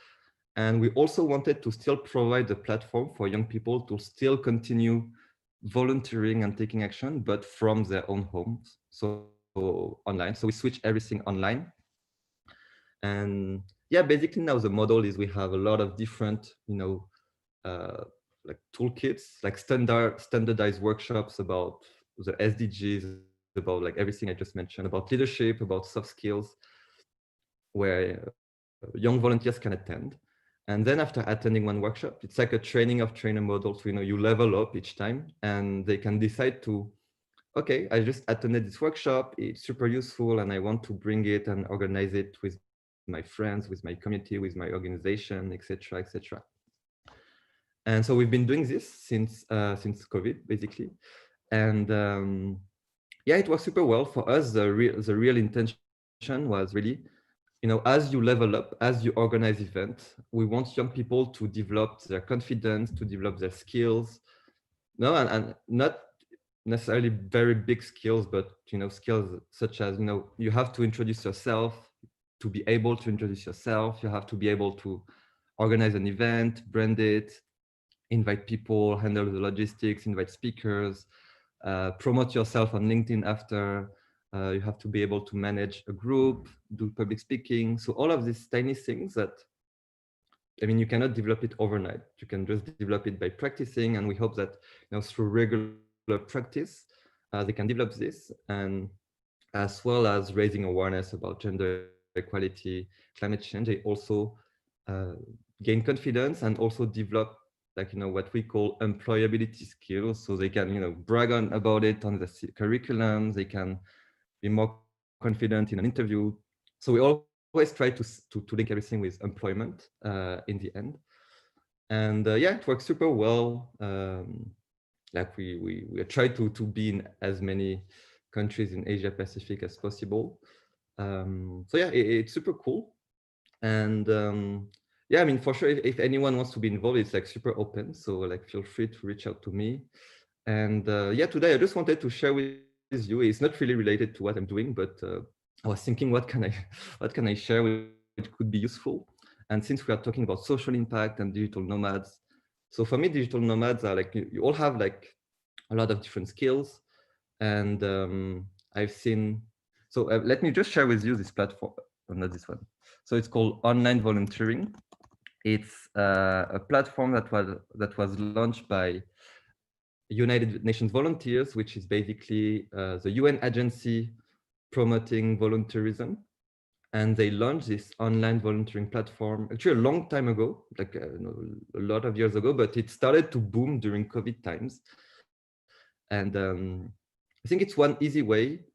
F: And we also wanted to still provide a platform for young people to still continue volunteering and taking action, but from their own homes. So online. So we switch everything online. And yeah, basically now the model is we have a lot of different, like toolkits, like standardized workshops about the SDGs, about like everything I just mentioned, about leadership, about soft skills, where young volunteers can attend. And then after attending one workshop, it's like a training of trainer model. So, you level up each time and they can decide to, okay, I just attended this workshop, it's super useful and I want to bring it and organize it with my friends, with my community, with my organization, etc., etc. And so we've been doing this since COVID, basically. And yeah, it works super well for us. The real intention was really, as you level up, as you organize events, we want young people to develop their confidence, to develop their skills, and not necessarily very big skills, but skills such as you have to introduce yourself. To be able to introduce yourself, you have to be able to organize an event, brand it, invite people, handle the logistics, invite speakers, promote yourself on LinkedIn after. You have to be able to manage a group, do public speaking. So all of these tiny things that, you cannot develop it overnight. You can just develop it by practicing. And we hope that through regular practice, they can develop this, and as well as raising awareness about gender equality, climate change. They also gain confidence and also develop what we call employability skills. So they can brag about it on the curriculum. They can be more confident in an interview. So we always try to link everything with employment in the end. And yeah, it works super well. Like we try to be in as many countries in Asia Pacific as possible. So yeah, it's super cool. And yeah, for sure, if anyone wants to be involved, it's like super open. So like, feel free to reach out to me. And yeah, today I just wanted to share with you. It's not really related to what I'm doing, but I was thinking, what can I what can I share which could be useful? And since we are talking about social impact and digital nomads, so for me, digital nomads are like you all have like a lot of different skills, and I've seen. So let me just share with you this platform, not this one. So it's called Online Volunteering. It's a platform that was launched by United Nations Volunteers, which is basically the UN agency promoting volunteerism. And they launched this online volunteering platform actually a long time ago, like a lot of years ago, but it started to boom during COVID times. And I think it's one easy way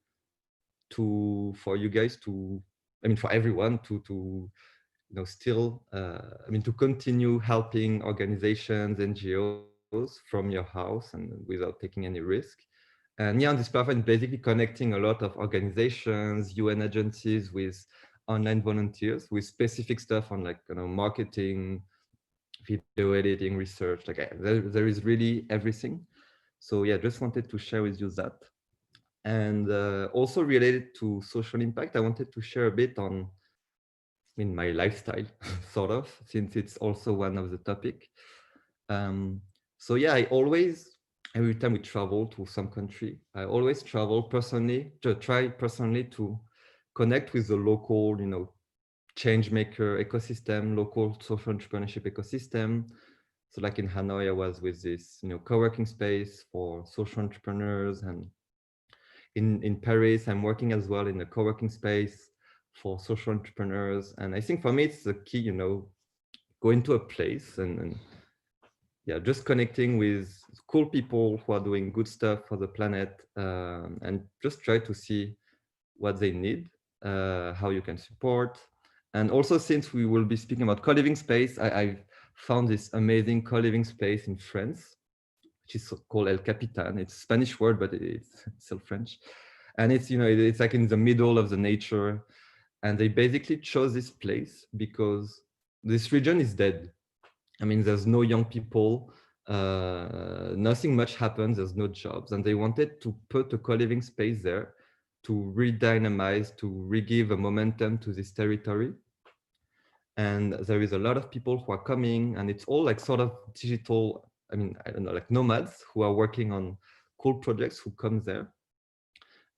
F: for you guys to, I mean, for everyone to still, I mean, to continue helping organizations, NGOs from your house and without taking any risk. And yeah, on this platform, it's basically connecting a lot of organizations, UN agencies with online volunteers with specific stuff on like, marketing, video editing, research, like there is really everything. So yeah, just wanted to share with you that. And also related to social impact, I wanted to share a bit on in my lifestyle, sort of, since it's also one of the topic. So yeah, I always, every time we travel to some country, I always travel personally, to try personally to connect with the local, change maker ecosystem, local social entrepreneurship ecosystem. So like in Hanoi, I was with this, co-working space for social entrepreneurs, and in Paris, I'm working as well in a co-working space for social entrepreneurs. And I think for me, it's the key, go into a place and yeah, just connecting with cool people who are doing good stuff for the planet, and just try to see what they need, how you can support. And also, since we will be speaking about co-living space, I've found this amazing co-living space in France, which is called El Capitan. It's a Spanish word, but it's still French. And it's, it's like in the middle of the nature. And they basically chose this place because this region is dead. I mean, there's no young people, nothing much happens, there's no jobs. And they wanted to put a co-living space there to re-dynamize, to re-give a momentum to this territory. And there is a lot of people who are coming, and it's all like sort of digital, I mean, I don't know, like nomads who are working on cool projects who come there.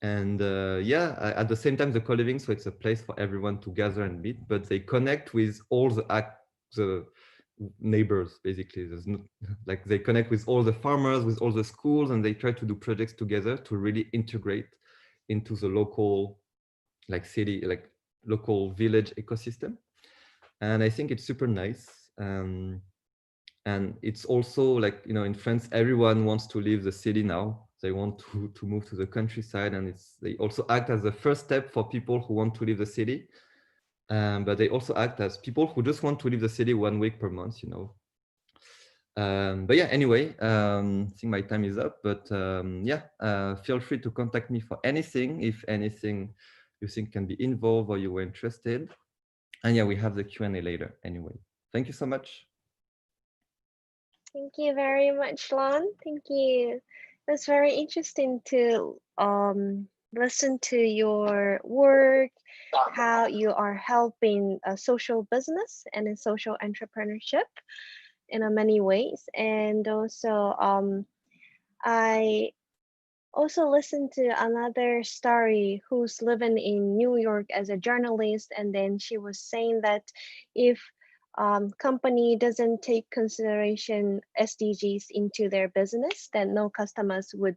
F: And yeah, at the same time, the co-living, so it's a place for everyone to gather and meet, but they connect with all the neighbors, basically. There's no, like they connect with all the farmers, with all the schools, and they try to do projects together to really integrate into the local, like city, like local village ecosystem. And I think it's super nice. And it's also like, in France, everyone wants to leave the city now. They want to move to the countryside, and they also act as the first step for people who want to leave the city. But they also act as people who just want to leave the city 1 week per month, But yeah, anyway, I think my time is up, but yeah, feel free to contact me for anything, if anything you think can be involved or you were interested. And yeah, we have the Q&A later anyway. Thank you so much.
A: Thank you very much, Lon. Thank you. That's very interesting to listen to your work, how you are helping a social business and in social entrepreneurship in a many ways. And also, I also listened to another story who's living in New York as a journalist, and then she was saying that if company doesn't take consideration SDGs into their business, then no customers would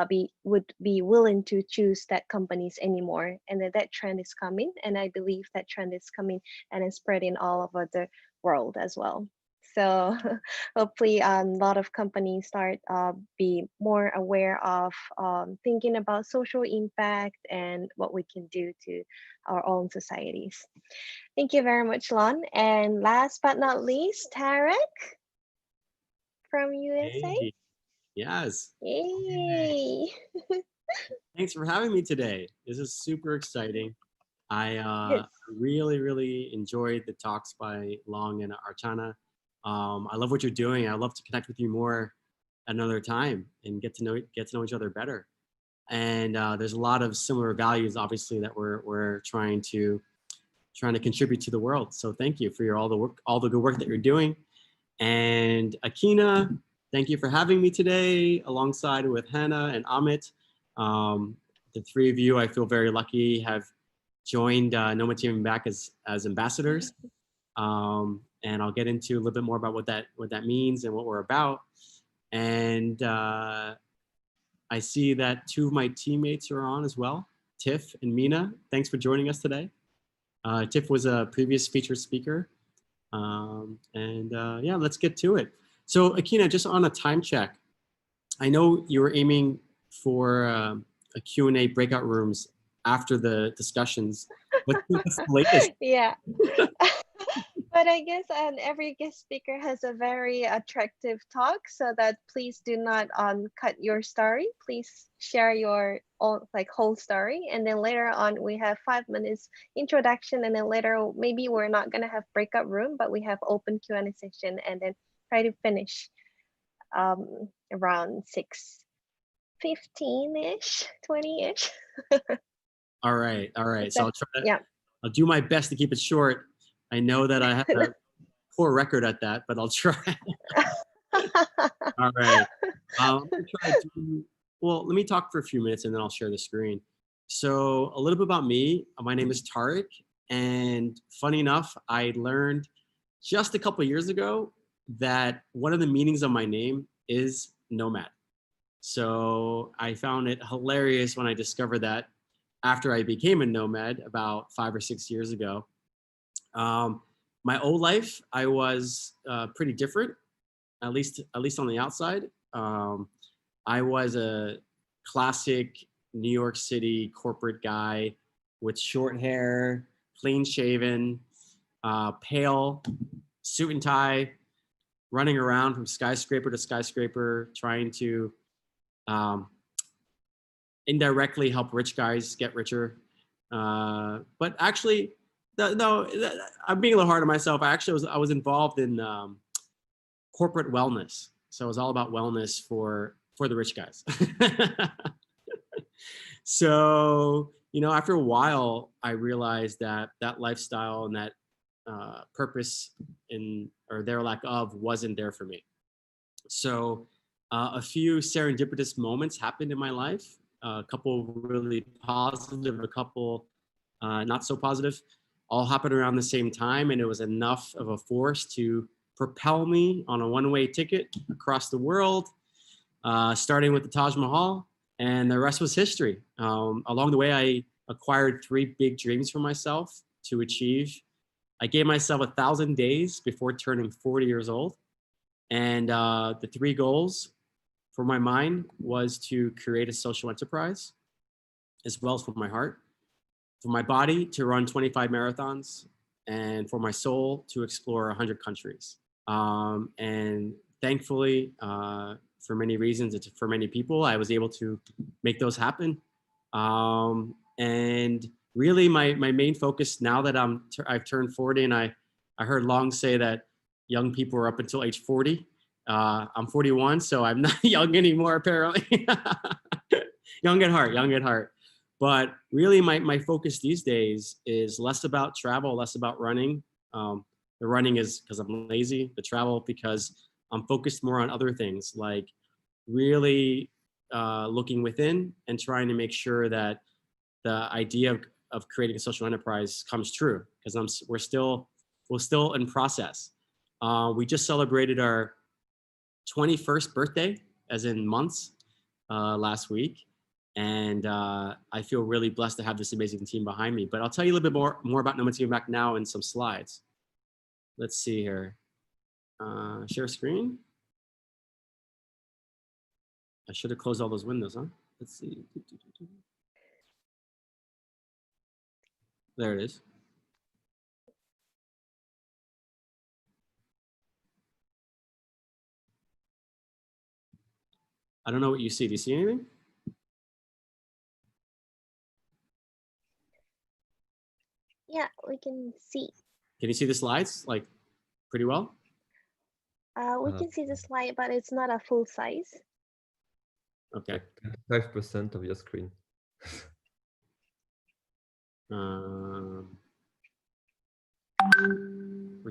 A: be willing to choose that companies anymore. And that trend is coming, and I believe that trend is coming and is spreading all over the world as well. So hopefully a lot of companies start be more aware of thinking about social impact and what we can do to our own societies. Thank you very much, Lon. And last but not least, Tarek from USA.
E: Hey, yes.
A: Yay!
E: Thanks for having me today. This is super exciting. I
A: Yes.
E: really, really enjoyed the talks by Long and Archana. I love what you're doing. I'd love to connect with you more another time and get to know each other better. and there's a lot of similar values, obviously, that we're trying to contribute to the world. So thank you for all the good work that you're doing. And Archana, thank you for having me today, alongside with Hannah and Amit. The three of you, I feel very lucky, have joined Nomad Team back as ambassadors. And I'll get into a little bit more about what that means and what we're about. And I see that two of my teammates are on as well, Tiff and Mina. Thanks for joining us today. Tiff was a previous featured speaker. Yeah, let's get to it. So Archana, just on a time check, I know you were aiming for a Q&A breakout rooms after the discussions. What's the latest?
A: Yeah. But I guess every guest speaker has a very attractive talk, so that please do not cut your story. Please share your own, whole story, and then later on we have 5 minutes introduction, and then later maybe we're not gonna have breakout room, but we have open Q&A session, and then try to finish around 6:15-ish, 20-ish.
E: All right. So I'll try to,
A: yeah.
E: I'll do my best to keep it short. I know that I have a poor record at that, but I'll try. All right. Well, let me talk for a few minutes and then I'll share the screen. So a little bit about me. My name is Tariq, and funny enough, I learned just a couple of years ago that one of the meanings of my name is Nomad. So I found it hilarious when I discovered that after I became a nomad about 5 or 6 years ago. My old life, I was pretty different, at least on the outside. I was a classic New York City corporate guy with short hair, clean shaven, pale, suit and tie, running around from skyscraper to skyscraper, trying to indirectly help rich guys get richer. But actually, no, I'm being a little hard on myself. I was involved in corporate wellness. So it was all about wellness for the rich guys. So, after a while, I realized that lifestyle and that purpose or their lack of wasn't there for me. So a few serendipitous moments happened in my life, a couple really positive, a couple not so positive, all happened around the same time. And it was enough of a force to propel me on a one-way ticket across the world, starting with the Taj Mahal, and the rest was history. Along the way, I acquired 3 big dreams for myself to achieve. I gave myself 1,000 days before turning 40 years old. And the 3 goals for my mind was to create a social enterprise, as well as for my heart, for my body to run 25 marathons, and for my soul to explore 100 countries. And thankfully, for many reasons, it's for many people, I was able to make those happen. And really my main focus now that I've turned 40, and I heard Long say that young people are up until age 40. I'm 41, so I'm not young anymore, apparently. Young at heart. But really my focus these days is less about travel, less about running. The running is because I'm lazy, the travel because I'm focused more on other things, like really looking within and trying to make sure that the idea of creating a social enterprise comes true, because we're still in process. We just celebrated our 21st birthday, as in months, last week. And I feel really blessed to have this amazing team behind me. But I'll tell you a little bit more about Nomad Team back now in some slides. Let's see here. Share screen. I should have closed all those windows, huh? Let's see. There it is. I don't know what you see. Do you see anything?
A: Yeah, we can see.
E: Can you see the slides like pretty well?
A: We can see the slide, but it's not a full size.
E: Okay.
F: 5% of your screen.
E: We're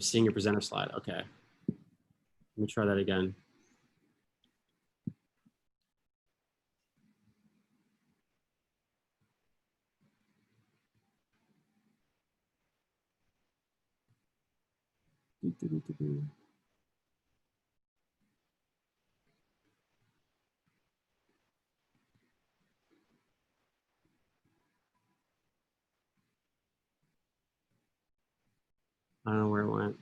E: seeing your presenter slide. Okay. Let me try that again. I don't know where it went.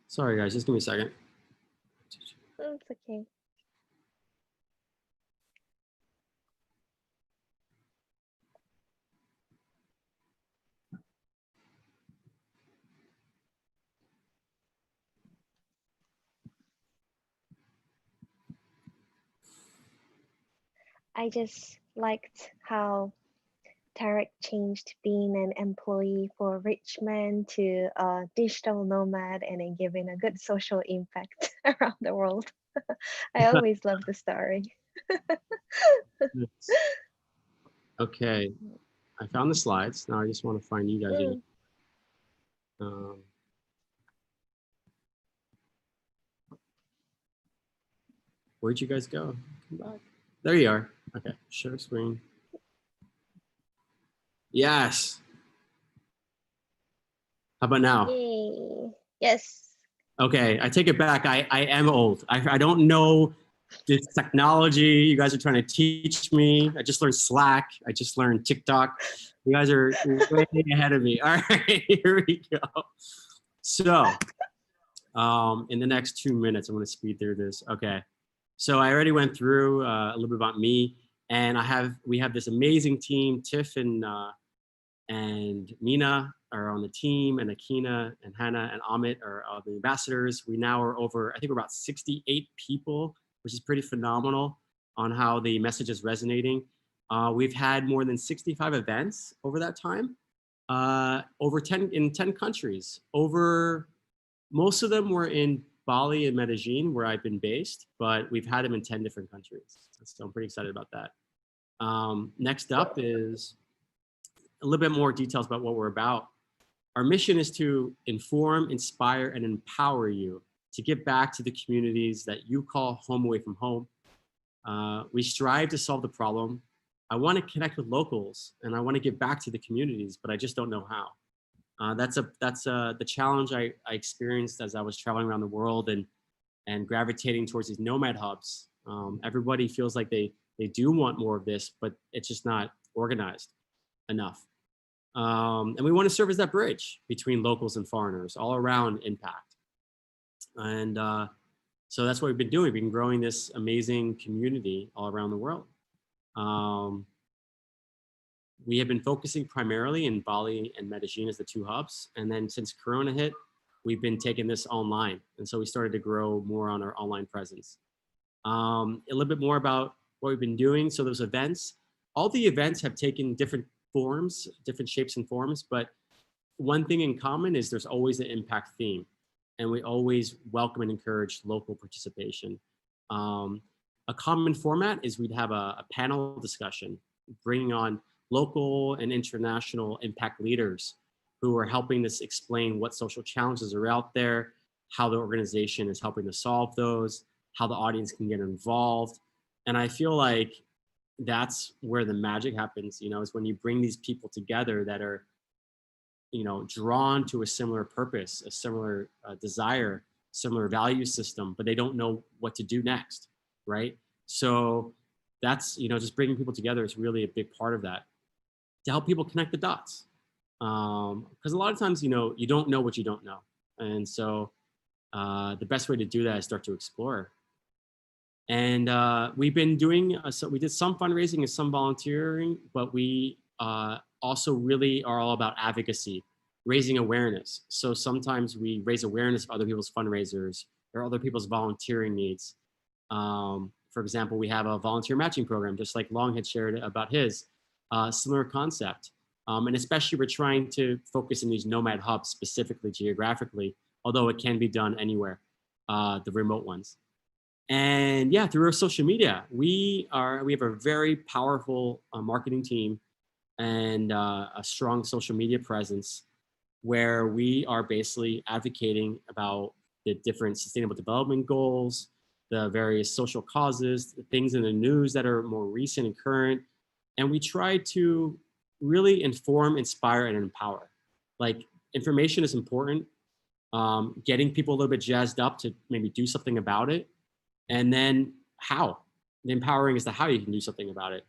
E: Sorry guys, just give me a second.
A: It's okay. I just liked how Tarek changed being an employee for a rich man to a digital nomad and then giving a good social impact around the world. I always love the story.
E: Okay, I found the slides. Now I just want to find you guys again. Where'd you guys go? Come back. There you are. Okay, share screen. Yes. How about now?
A: Yay. Yes.
E: Okay, I take it back. I am old. I don't know this technology you guys are trying to teach me. I just learned Slack. I just learned TikTok. You guys are way ahead of me. All right, here we go. So in the next 2 minutes, I'm going to speed through this. Okay. So I already went through a little bit about me, and we have this amazing team. Tiff and Mina are on the team, and Akina and Hannah and Amit are the ambassadors. We now are over, I think we're about 68 people, which is pretty phenomenal on how the message is resonating. We've had more than 65 events over that time, in 10 countries. Most of them were in Bali and Medellin, where I've been based, but we've had them in 10 different countries. So I'm pretty excited about that. Next up is a little bit more details about what we're about. Our mission is to inform, inspire, and empower you to give back to the communities that you call home away from home. We strive to solve the problem. I want to connect with locals, and I want to give back to the communities, but I just don't know how. That's the challenge I experienced as I was traveling around the world and gravitating towards these nomad hubs. Everybody feels like they do want more of this, but it's just not organized enough. And we want to serve as that bridge between locals and foreigners, all around impact. And so that's what we've been doing. We've been growing this amazing community all around the world. We have been focusing primarily in Bali and Medellin as the two hubs. And then since Corona hit, we've been taking this online. And so we started to grow more on our online presence. A little bit more about what we've been doing. So those events, all the events have taken different forms, different shapes and forms, but one thing in common is there's always an impact theme, and we always welcome and encourage local participation. A common format is we'd have a panel discussion, bringing on local and international impact leaders who are helping us explain what social challenges are out there, how the organization is helping to solve those, how the audience can get involved. And I feel like that's where the magic happens, is when you bring these people together that are, drawn to a similar purpose, a similar desire, similar value system, but they don't know what to do next, right? So that's, just bringing people together is really a big part of that, to help people connect the dots. Because a lot of times, you don't know what you don't know. And so the best way to do that is start to explore. And we've been doing, so we did some fundraising and some volunteering, but we also really are all about advocacy, raising awareness. So sometimes we raise awareness of other people's fundraisers or other people's volunteering needs. For example, we have a volunteer matching program, just like Long had shared about his. similar concept. And especially we're trying to focus in these nomad hubs specifically geographically, although it can be done anywhere, the remote ones. And yeah, through our social media, we have a very powerful marketing team and a strong social media presence where we are basically advocating about the different sustainable development goals, the various social causes, the things in the news that are more recent and current. And we try to really inform, inspire, and empower. Like, information is important. Getting people a little bit jazzed up to maybe do something about it. And then how. The empowering is the how you can do something about it.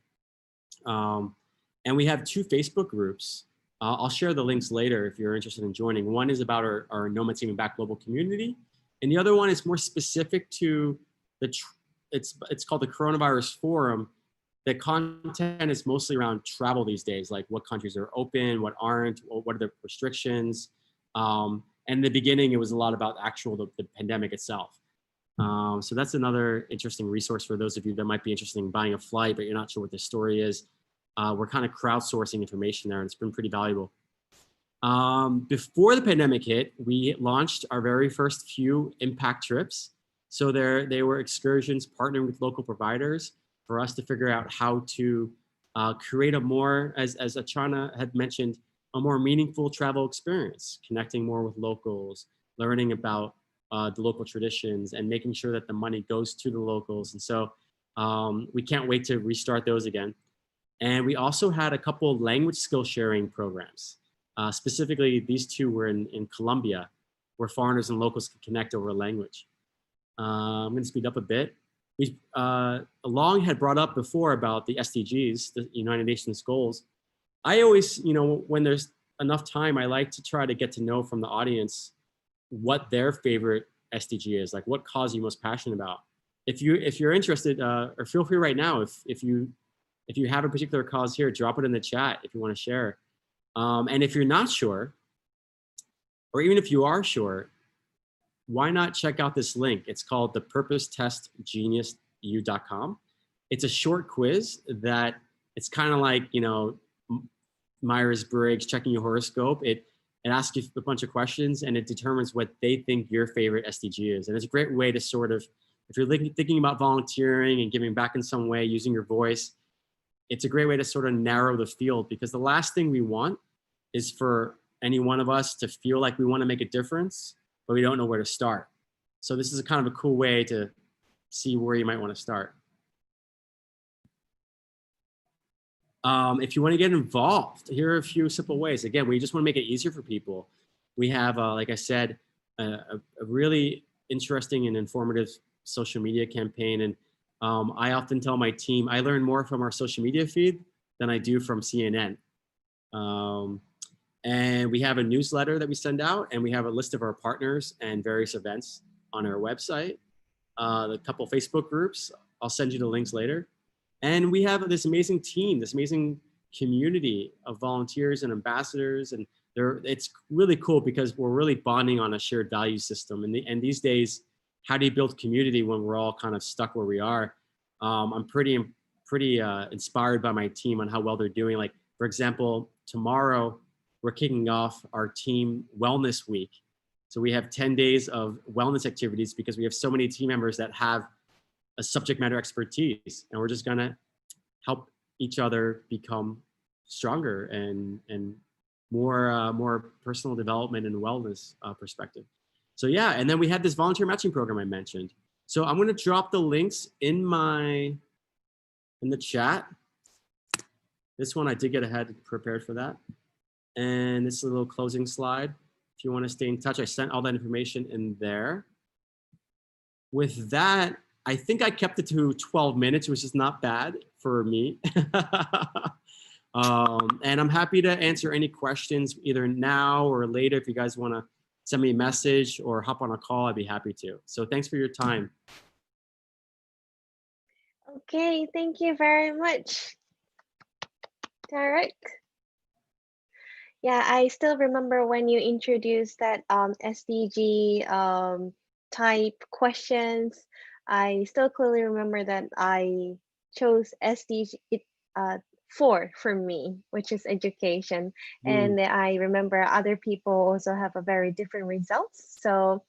E: And we have 2 Facebook groups. I'll share the links later if you're interested in joining. One is about our Nomads Giving Back global community. And the other one is more specific to it's called the Coronavirus Forum. The content is mostly around travel these days, like what countries are open, what aren't, what are the restrictions. And in the beginning, it was a lot about the pandemic itself. So that's another interesting resource for those of you that might be interested in buying a flight, but you're not sure what the story is. We're kind of crowdsourcing information there, and it's been pretty valuable. Before the pandemic hit, we launched our very first few impact trips. So they were excursions partnering with local providers for us to figure out how to create a more, as Archana had mentioned, a more meaningful travel experience, connecting more with locals, learning about the local traditions, and making sure that the money goes to the locals. And so we can't wait to restart those again. And we also had a couple of language skill sharing programs. Specifically, these 2 were in Colombia, where foreigners and locals can connect over language. I'm going to speed up a bit. We Long had brought up before about the SDGs, the United Nations goals. I always, when there's enough time, I like to try to get to know from the audience what their favorite SDG is, like what cause you're most passionate about. If you're interested, or feel free right now, if you have a particular cause here, drop it in the chat if you want to share. And if you're not sure, or even if you are sure, why not check out this link? It's called the purposetestgeniusu.com. It's a short quiz that it's kind of like, Myers-Briggs checking your horoscope. It asks you a bunch of questions and it determines what they think your favorite SDG is. And it's a great way to sort of, if you're thinking about volunteering and giving back in some way, using your voice, it's a great way to sort of narrow the field, because the last thing we want is for any one of us to feel like we want to make a difference, but we don't know where to start. So this is a kind of a cool way to see where you might want to start. If you want to get involved, here are a few simple ways. Again, we just want to make it easier for people. We have, like I said, a really interesting and informative social media campaign. And I often tell my team, I learn more from our social media feed than I do from CNN. And we have a newsletter that we send out, and we have a list of our partners and various events on our website. A couple Facebook groups, I'll send you the links later. And we have this amazing team, this amazing community of volunteers and ambassadors. And it's really cool because we're really bonding on a shared value system. And these days, how do you build community when we're all kind of stuck where we are? I'm pretty inspired by my team on how well they're doing. Like, for example, tomorrow, we're kicking off our team wellness week. So we have 10 days of wellness activities because we have so many team members that have a subject matter expertise, and we're just gonna help each other become stronger and more personal development and wellness perspective. So yeah, and then we had this volunteer matching program I mentioned. So I'm gonna drop the links in the chat. This one I did get ahead prepared for that. And this is a little closing slide. If you want to stay in touch, I sent all that information in there. With that, I think I kept it to 12 minutes, which is not bad for me. And I'm happy to answer any questions either now or later. If you guys want to send me a message or hop on a call, I'd be happy to. So thanks for your time.
A: Okay, thank you very much, Derek. Yeah, I still remember when you introduced that SDG type questions. I still clearly remember that I chose SDG four for me, which is education. And I remember other people also have a very different results. So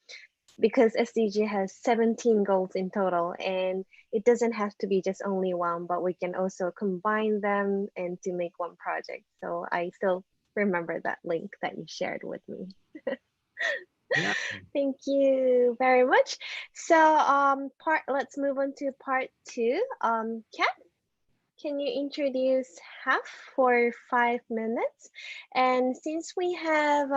A: because SDG has 17 goals in total, and it doesn't have to be just only one, but we can also combine them and to make one project. So I still remember that link that you shared with me.
E: Yeah.
A: Thank you very much. So let's move on to part two. Kat, can you introduce HafH for 5 minutes? And since we have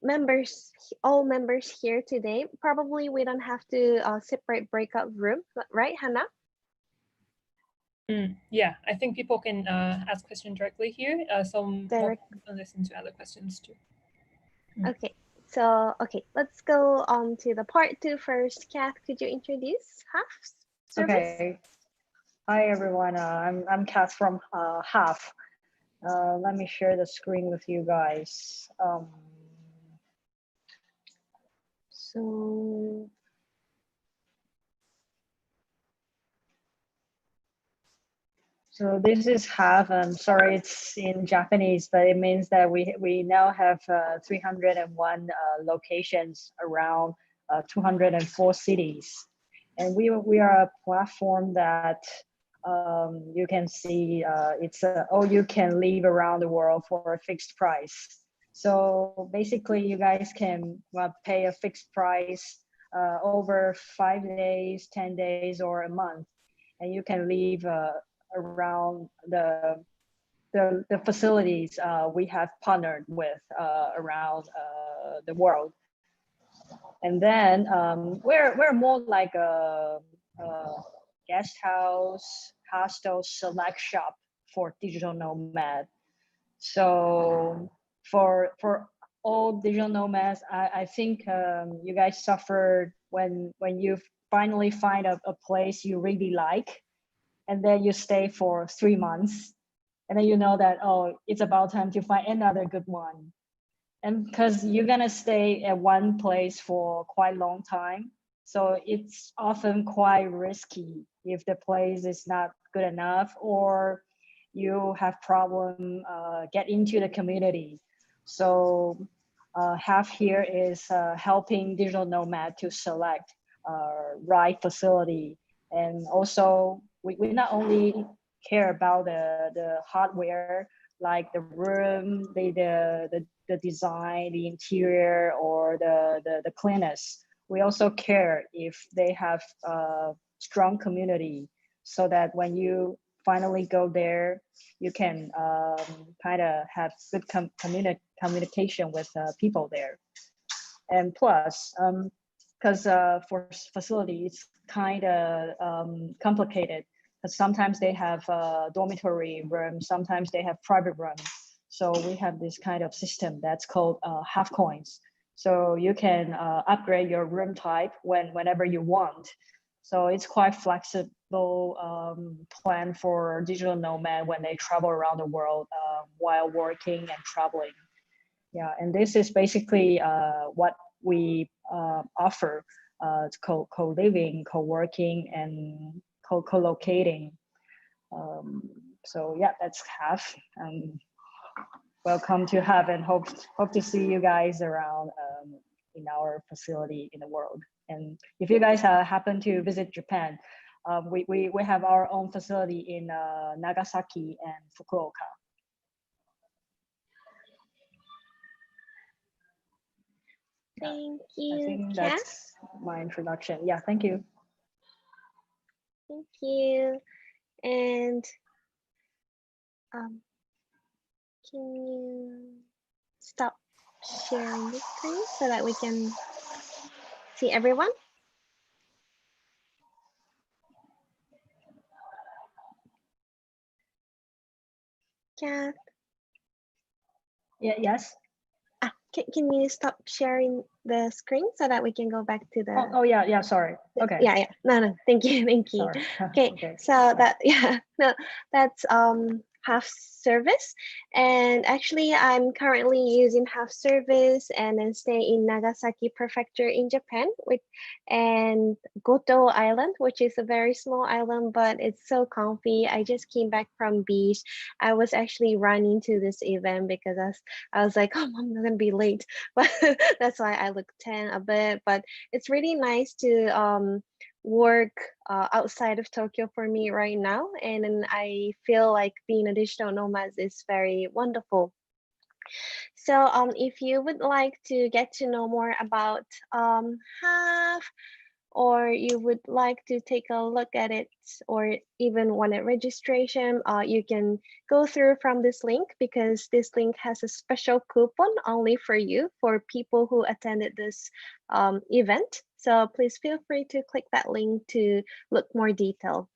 A: members, all members here today, probably we don't have to separate breakout room, right, Hannah?
C: Yeah, I think people can ask questions directly here. Some more people can listen to other questions too.
A: Okay, so let's go on to the part two first. Kath, could you introduce HafH's service?
I: Okay. Hi everyone. I'm Kath from HafH. Let me share the screen with you guys. So this is HafH. I'm sorry, it's in Japanese, but it means that we now have 301 locations around 204 cities, and we are a platform that you can see it's all you can live around the world for a fixed price. So basically, you guys can pay a fixed price over 5 days, 10 days, or a month, and you can live around the facilities we have partnered with around the world. And then we're more like a guest house, hostel, select shop for digital nomad. So for all digital nomads, I think you guys suffered when you finally find a place you really like, and then you stay for 3 months, and then you know that, oh, it's about time to find another good one. And because you're gonna stay at one place for quite a long time, so it's often quite risky if the place is not good enough, or you have problem get into the community. So HafH here is helping digital nomad to select right facility. And also we not only care about the hardware, like the room, the design, the interior, or the cleanness. We also care if they have a strong community, so that when you finally go there, you can kind of have good communication with people there. And plus, because for facility, it's kind of complicated, because sometimes they have dormitory rooms, sometimes they have private rooms. So we have this kind of system that's called HafH coins. So you can upgrade your room type whenever you want. So it's quite flexible plan for digital nomad when they travel around the world while working and traveling. Yeah, and this is basically what we offer. It's co-living, co-working, and co-locating. So yeah, that's HafH. Welcome to HafH, and hope to see you guys around in our facility in the world. And if you guys happen to visit Japan, we have our own facility in Nagasaki and Fukuoka.
A: Thank you.
I: I think that's my introduction. Yeah, thank you.
A: Thank you. And can you stop sharing the screen so that we can see everyone? Kath?
I: Yeah, yes.
A: Can you stop sharing the screen so that we can go back to the...
I: Oh yeah, sorry. Okay.
A: Yeah. No, thank you.
I: Sorry.
A: Okay, so that, yeah, no, that's HafH service. And actually, I'm currently using HafH service and then stay in Nagasaki Prefecture in Japan and Goto Island, which is a very small island, but it's so comfy. I just came back from beach. I was actually running to this event because I was like, oh, I'm gonna be late, but that's why I look tan a bit. But it's really nice to work outside of Tokyo for me right now, and then I feel like being a digital nomad is very wonderful. So if you would like to get to know more about HafH, or you would like to take a look at it, or even want a registration, you can go through from this link, because this link has a special coupon only for you, for people who attended this event. So please feel free to click that link to look more detail.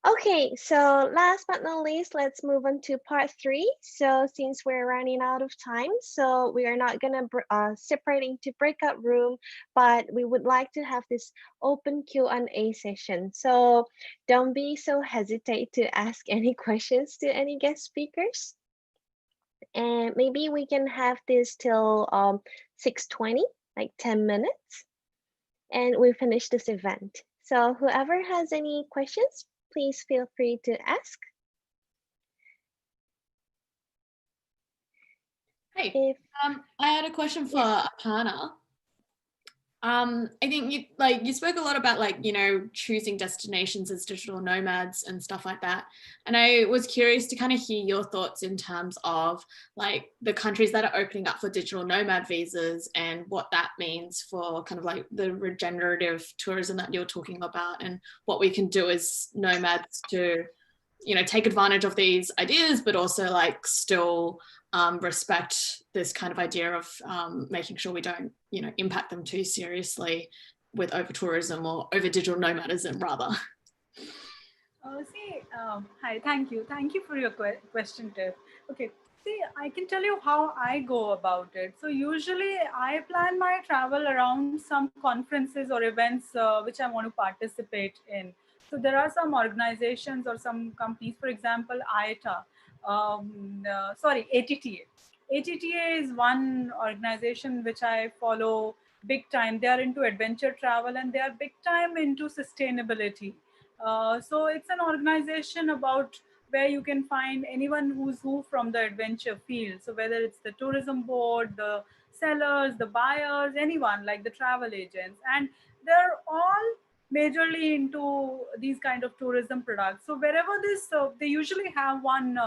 A: Okay, so last but not least, let's move on to part 3. So since we're running out of time, so we are not gonna separate into breakout room, but we would like to have this open Q&A session. So don't be so hesitate to ask any questions to any guest speakers. And maybe we can have this till 6:20, like 10 minutes, and we finish this event. So whoever has any questions, please feel free to ask.
H: Hey, I had a question for Archana. I think you spoke a lot about choosing destinations as digital nomads and stuff like that. And I was curious to kind of hear your thoughts in terms of like the countries that are opening up for digital nomad visas and what that means for kind of like the regenerative tourism that you're talking about, and what we can do as nomads to, take advantage of these ideas, but also like still respect this kind of idea of making sure we don't, impact them too seriously with over tourism or over digital nomadism rather.
D: Hi, thank you for your question, Tiff. Okay, see, I can tell you how I go about it. So usually I plan my travel around some conferences or events which I want to participate in. So there are some organizations or some companies, for example, ATTA. ATTA is one organization which I follow big time. They are into adventure travel and they are big time into sustainability. So it's an organization about where you can find anyone who's who from the adventure field. So whether it's the tourism board, the sellers, the buyers, anyone like the travel agents, and they're all majorly into these kind of tourism products. So wherever this, they usually have one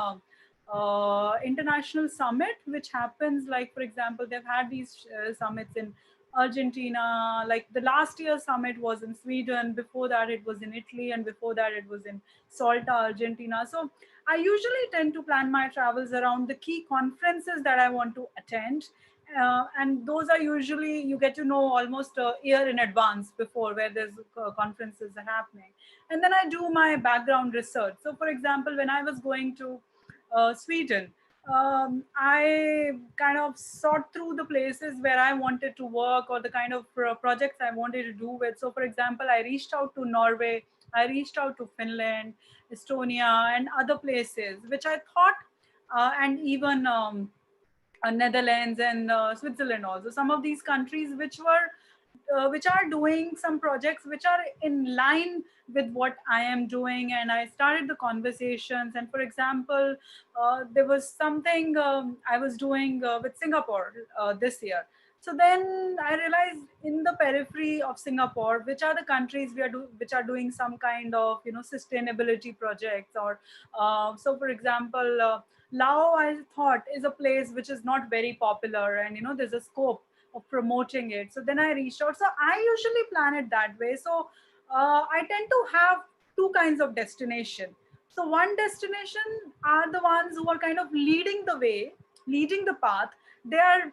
D: international summit, which happens, like, for example, they've had these summits in Argentina. Like the last year's summit was in Sweden, before that it was in Italy, and before that it was in Salta, Argentina. So I usually tend to plan my travels around the key conferences that I want to attend. And those are usually, you get to know almost a year in advance before where there's conferences are happening. And then I do my background research. So for example, when I was going to Sweden, I kind of sought through the places where I wanted to work, or the kind of projects I wanted to do with. So for example, I reached out to Norway, I reached out to Finland, Estonia, and other places, which I thought, and even Netherlands and Switzerland also. Some of these countries which are doing some projects which are in line with what I am doing, and I started the conversations. And for example, there was something I was doing with Singapore this year. So then I realized in the periphery of Singapore, which are the countries which are doing some kind of sustainability projects, or so for example, Lao, I thought, is a place which is not very popular, and there's a scope of promoting it. So then I reached out. So I usually plan it that way. So I tend to have two kinds of destination. So one destination are the ones who are kind of leading the way, leading the path. They are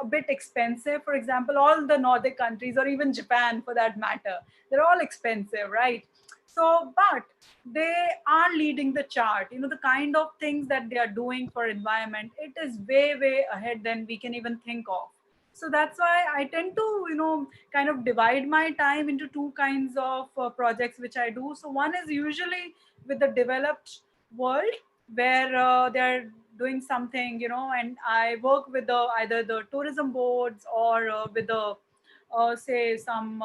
D: a bit expensive. For example, all the Nordic countries, or even Japan for that matter, they're all expensive, right? So, but they are leading the chart. The kind of things that they are doing for environment, it is way, way ahead than we can even think of. So that's why I tend to, kind of divide my time into two kinds of projects which I do. So one is usually with the developed world where they're doing something, and I work with either the tourism boards or with the say some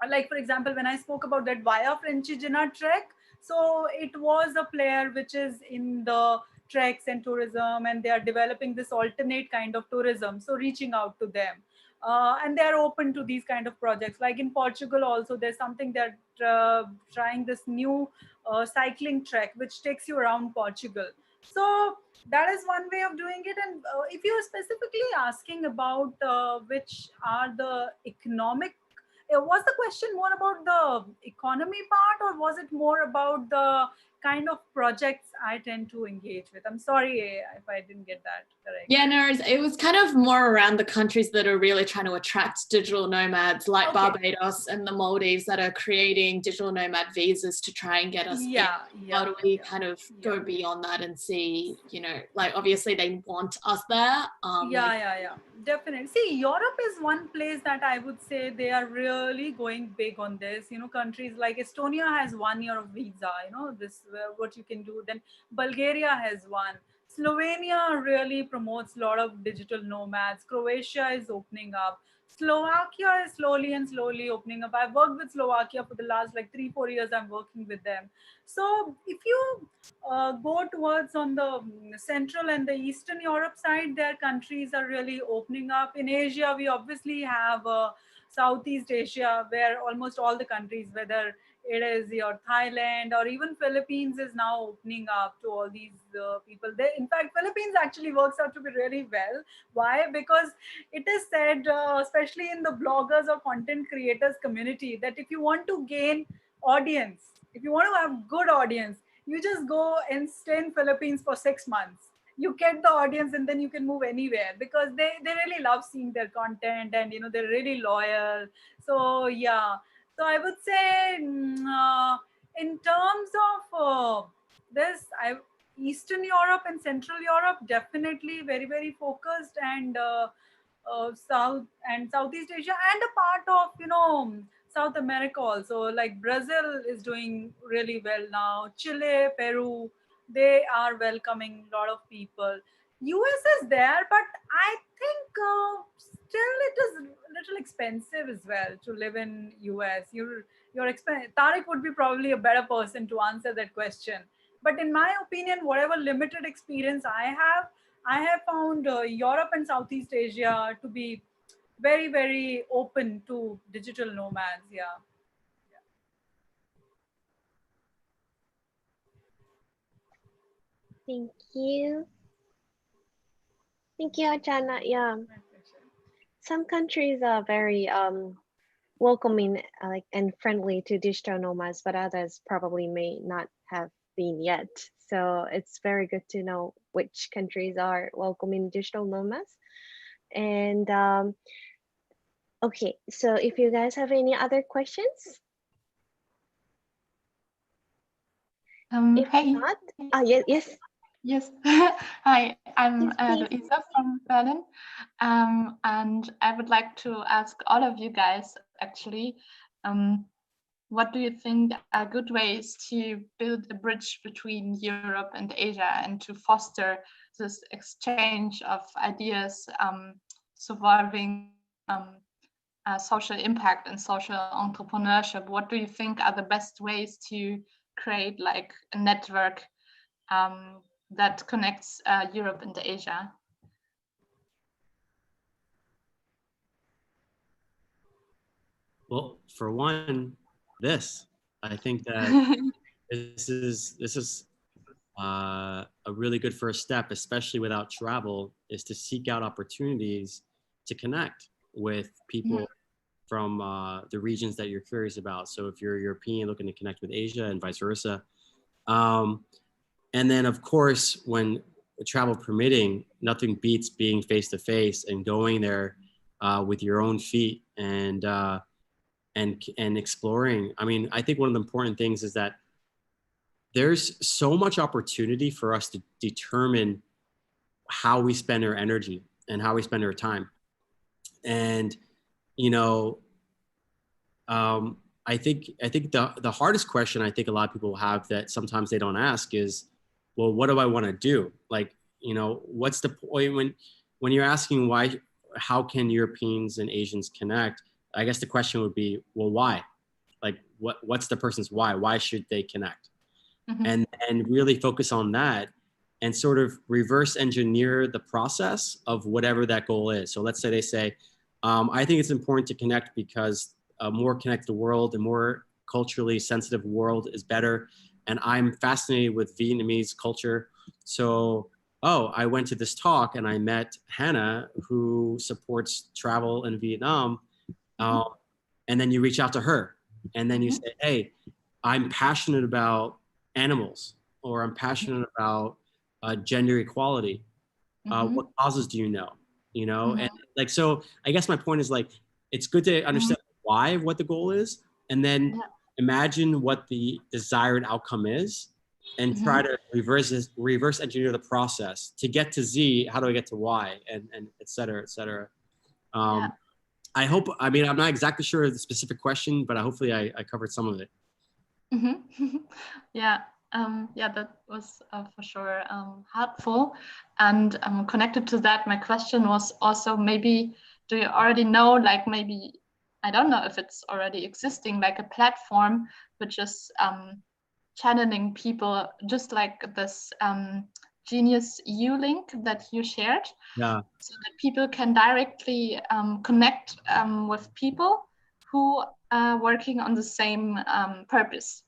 D: like for example, when I spoke about that via Frenchigena trek, so it was a player which is in the treks and tourism, and they are developing this alternate kind of tourism, so reaching out to them, and they are open to these kind of projects. Like in Portugal also, there's something that trying this new cycling trek which takes you around Portugal. So that is one way of doing it. And if you're specifically asking about which are the economic, was the question more about the economy part, or was it more about the kind of projects I tend to engage with? I'm sorry if I didn't get that correct.
H: Yeah, no, it was kind of more around the countries that are really trying to attract digital nomads, like Barbados and the Maldives, that are creating digital nomad visas to try and get us in. How do we kind of go beyond that and see, like obviously they want us there.
D: Definitely. See, Europe is one place that I would say they are really going big on this. Countries like Estonia has 1 year of visa, this what you can do. Then Bulgaria has one. Slovenia really promotes a lot of digital nomads. Croatia is opening up. Slovakia is slowly and slowly opening up. I've worked with Slovakia for the last like 3-4 years. I'm working with them. So if you go towards on the Central and the Eastern Europe side, their countries are really opening up. In Asia, we obviously have Southeast Asia, where almost all the countries, whether it is your Thailand or even Philippines, is now opening up to all these people. In fact, Philippines actually works out to be really well. Why? Because it is said, especially in the bloggers or content creators community, that if you want to gain audience, if you want to have good audience, you just go and stay in Philippines for 6 months. You get the audience and then you can move anywhere, because they really love seeing their content, and they're really loyal. So yeah, so I would say in terms of this, Eastern Europe and Central Europe definitely very, very focused, and South and Southeast Asia, and a part of South America also. Like Brazil is doing really well now. Chile, Peru, they are welcoming a lot of people. US is there, but I think still it is a little expensive as well to live in US. Your expense. Tariq would be probably a better person to answer that question. But in my opinion, whatever limited experience I have found Europe and Southeast Asia to be very, very open to digital nomads. Yeah.
A: Thank you. Thank you, Archana. Yeah. Some countries are very welcoming and friendly to digital nomads, but others probably may not have been yet. So it's very good to know which countries are welcoming digital nomads. And okay, so if you guys have any other questions, if
J: hey.
A: not, yes.
J: Yes. Hi, I'm Luisa from Berlin, and I would like to ask all of you guys actually, what do you think are good ways to build a bridge between Europe and Asia and to foster this exchange of ideas, surviving social impact and social entrepreneurship? What do you think are the best ways to create like a network that connects Europe and Asia?
E: Well, for one, I think that this is a really good first step, especially without travel, is to seek out opportunities to connect with people from the regions that you're curious about. So if you're European looking to connect with Asia and vice versa. And then of course, when travel permitting, nothing beats being face-to-face and going there with your own feet and exploring. I mean, I think one of the important things is that there's so much opportunity for us to determine how we spend our energy and how we spend our time. And, I think the hardest question I think a lot of people have that sometimes they don't ask is, well, what do I want to do? Like, you know, what's the point when you're asking why, how can Europeans and Asians connect? I guess the question would be, well, why? Like, what's the person's why? Why should they connect? And really focus on that and sort of reverse engineer the process of whatever that goal is. So let's say they say, I think it's important to connect because a more connected world, a more culturally sensitive world is better. And I'm fascinated with Vietnamese culture. So, oh, I went to this talk and I met Hannah, who supports travel in Vietnam. And then you reach out to her and then you say, hey, I'm passionate about animals, or I'm passionate about gender equality. What causes do you know? You know, and like, so I guess my point is like, it's good to understand why, what the goal is, and then imagine what the desired outcome is, and try to reverse engineer the process to get to Z. How do I get to Y, and et cetera, et cetera. I hope, I mean, I'm not exactly sure of the specific question, but hopefully I covered some of it.
J: Yeah, that was for sure helpful. And connected to that, my question was also, maybe, do you already know, like, maybe, I don't know if it's already existing, like a platform which is channeling people, just like this Genius EU link that you shared,
E: so
J: that people can directly connect with people who are working on the same purpose.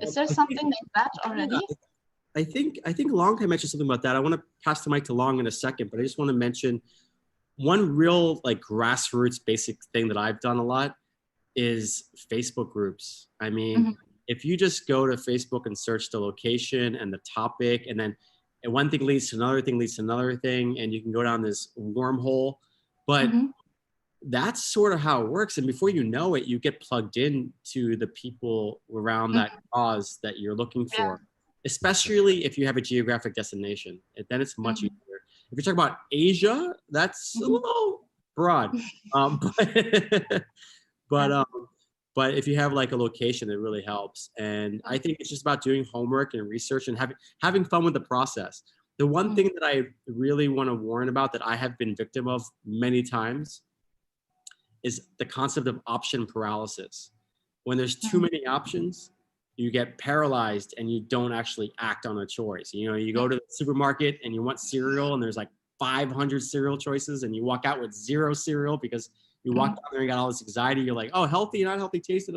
J: Is there something like that already?
E: I think Long can mention something about that. I want to pass the mic to Long in a second, but I just want to mention one real like grassroots basic thing that I've done a lot is Facebook groups. I mean, if you just go to Facebook and search the location and the topic, and then one thing leads to another thing leads to another thing, and you can go down this wormhole. But that's sort of how it works. And before you know it, you get plugged in to the people around that cause that you're looking for, especially if you have a geographic destination. And then it's much easier. If you're talking about Asia, that's a little broad. But if you have like a location, it really helps. And I think it's just about doing homework and research and having fun with the process. The one thing that I really want to warn about that I have been victim of many times is the concept of option paralysis. When there's too many options, you get paralyzed and you don't actually act on a choice. You know, you go to the supermarket and you want cereal and there's like 500 cereal choices and you walk out with 0 cereal because you walk down there and got all this anxiety. You're like, oh, healthy, not healthy taste.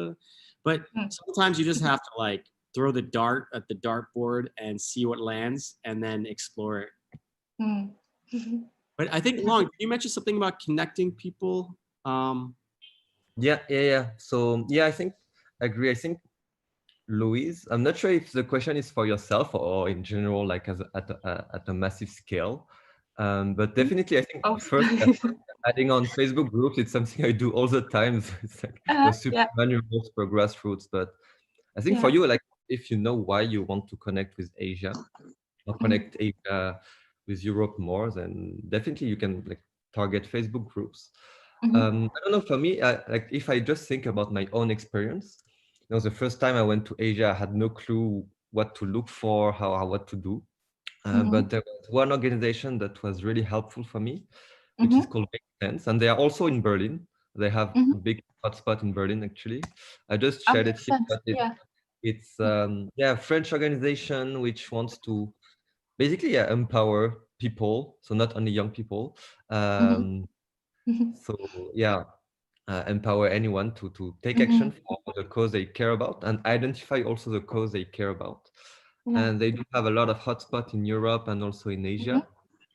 E: But sometimes you just have to like throw the dart at the dartboard and see what lands and then explore it. But I think, Long, you mentioned something about connecting people.
F: Yeah. So yeah, I think I agree. I think, Louise, I'm not sure if the question is for yourself or in general, like at a massive scale. But definitely, I think first adding on Facebook groups, it's something I do all the time. So it's like the super manual for grassroots. But I think for you, like if you know why you want to connect with Asia or connect Asia with Europe more, then definitely you can like target Facebook groups. I don't know, for me, like if I just think about my own experience, you know, the first time I went to Asia, I had no clue what to look for, what to do. But there was one organization that was really helpful for me, which is called Make Sense, and they are also in Berlin. They have a big hotspot in Berlin, actually. I just shared it here, but it's a French organization which wants to basically empower people, so not only young people. So yeah, empower anyone to take action for the cause they care about and identify also the cause they care about. And they do have a lot of hotspots in Europe and also in Asia.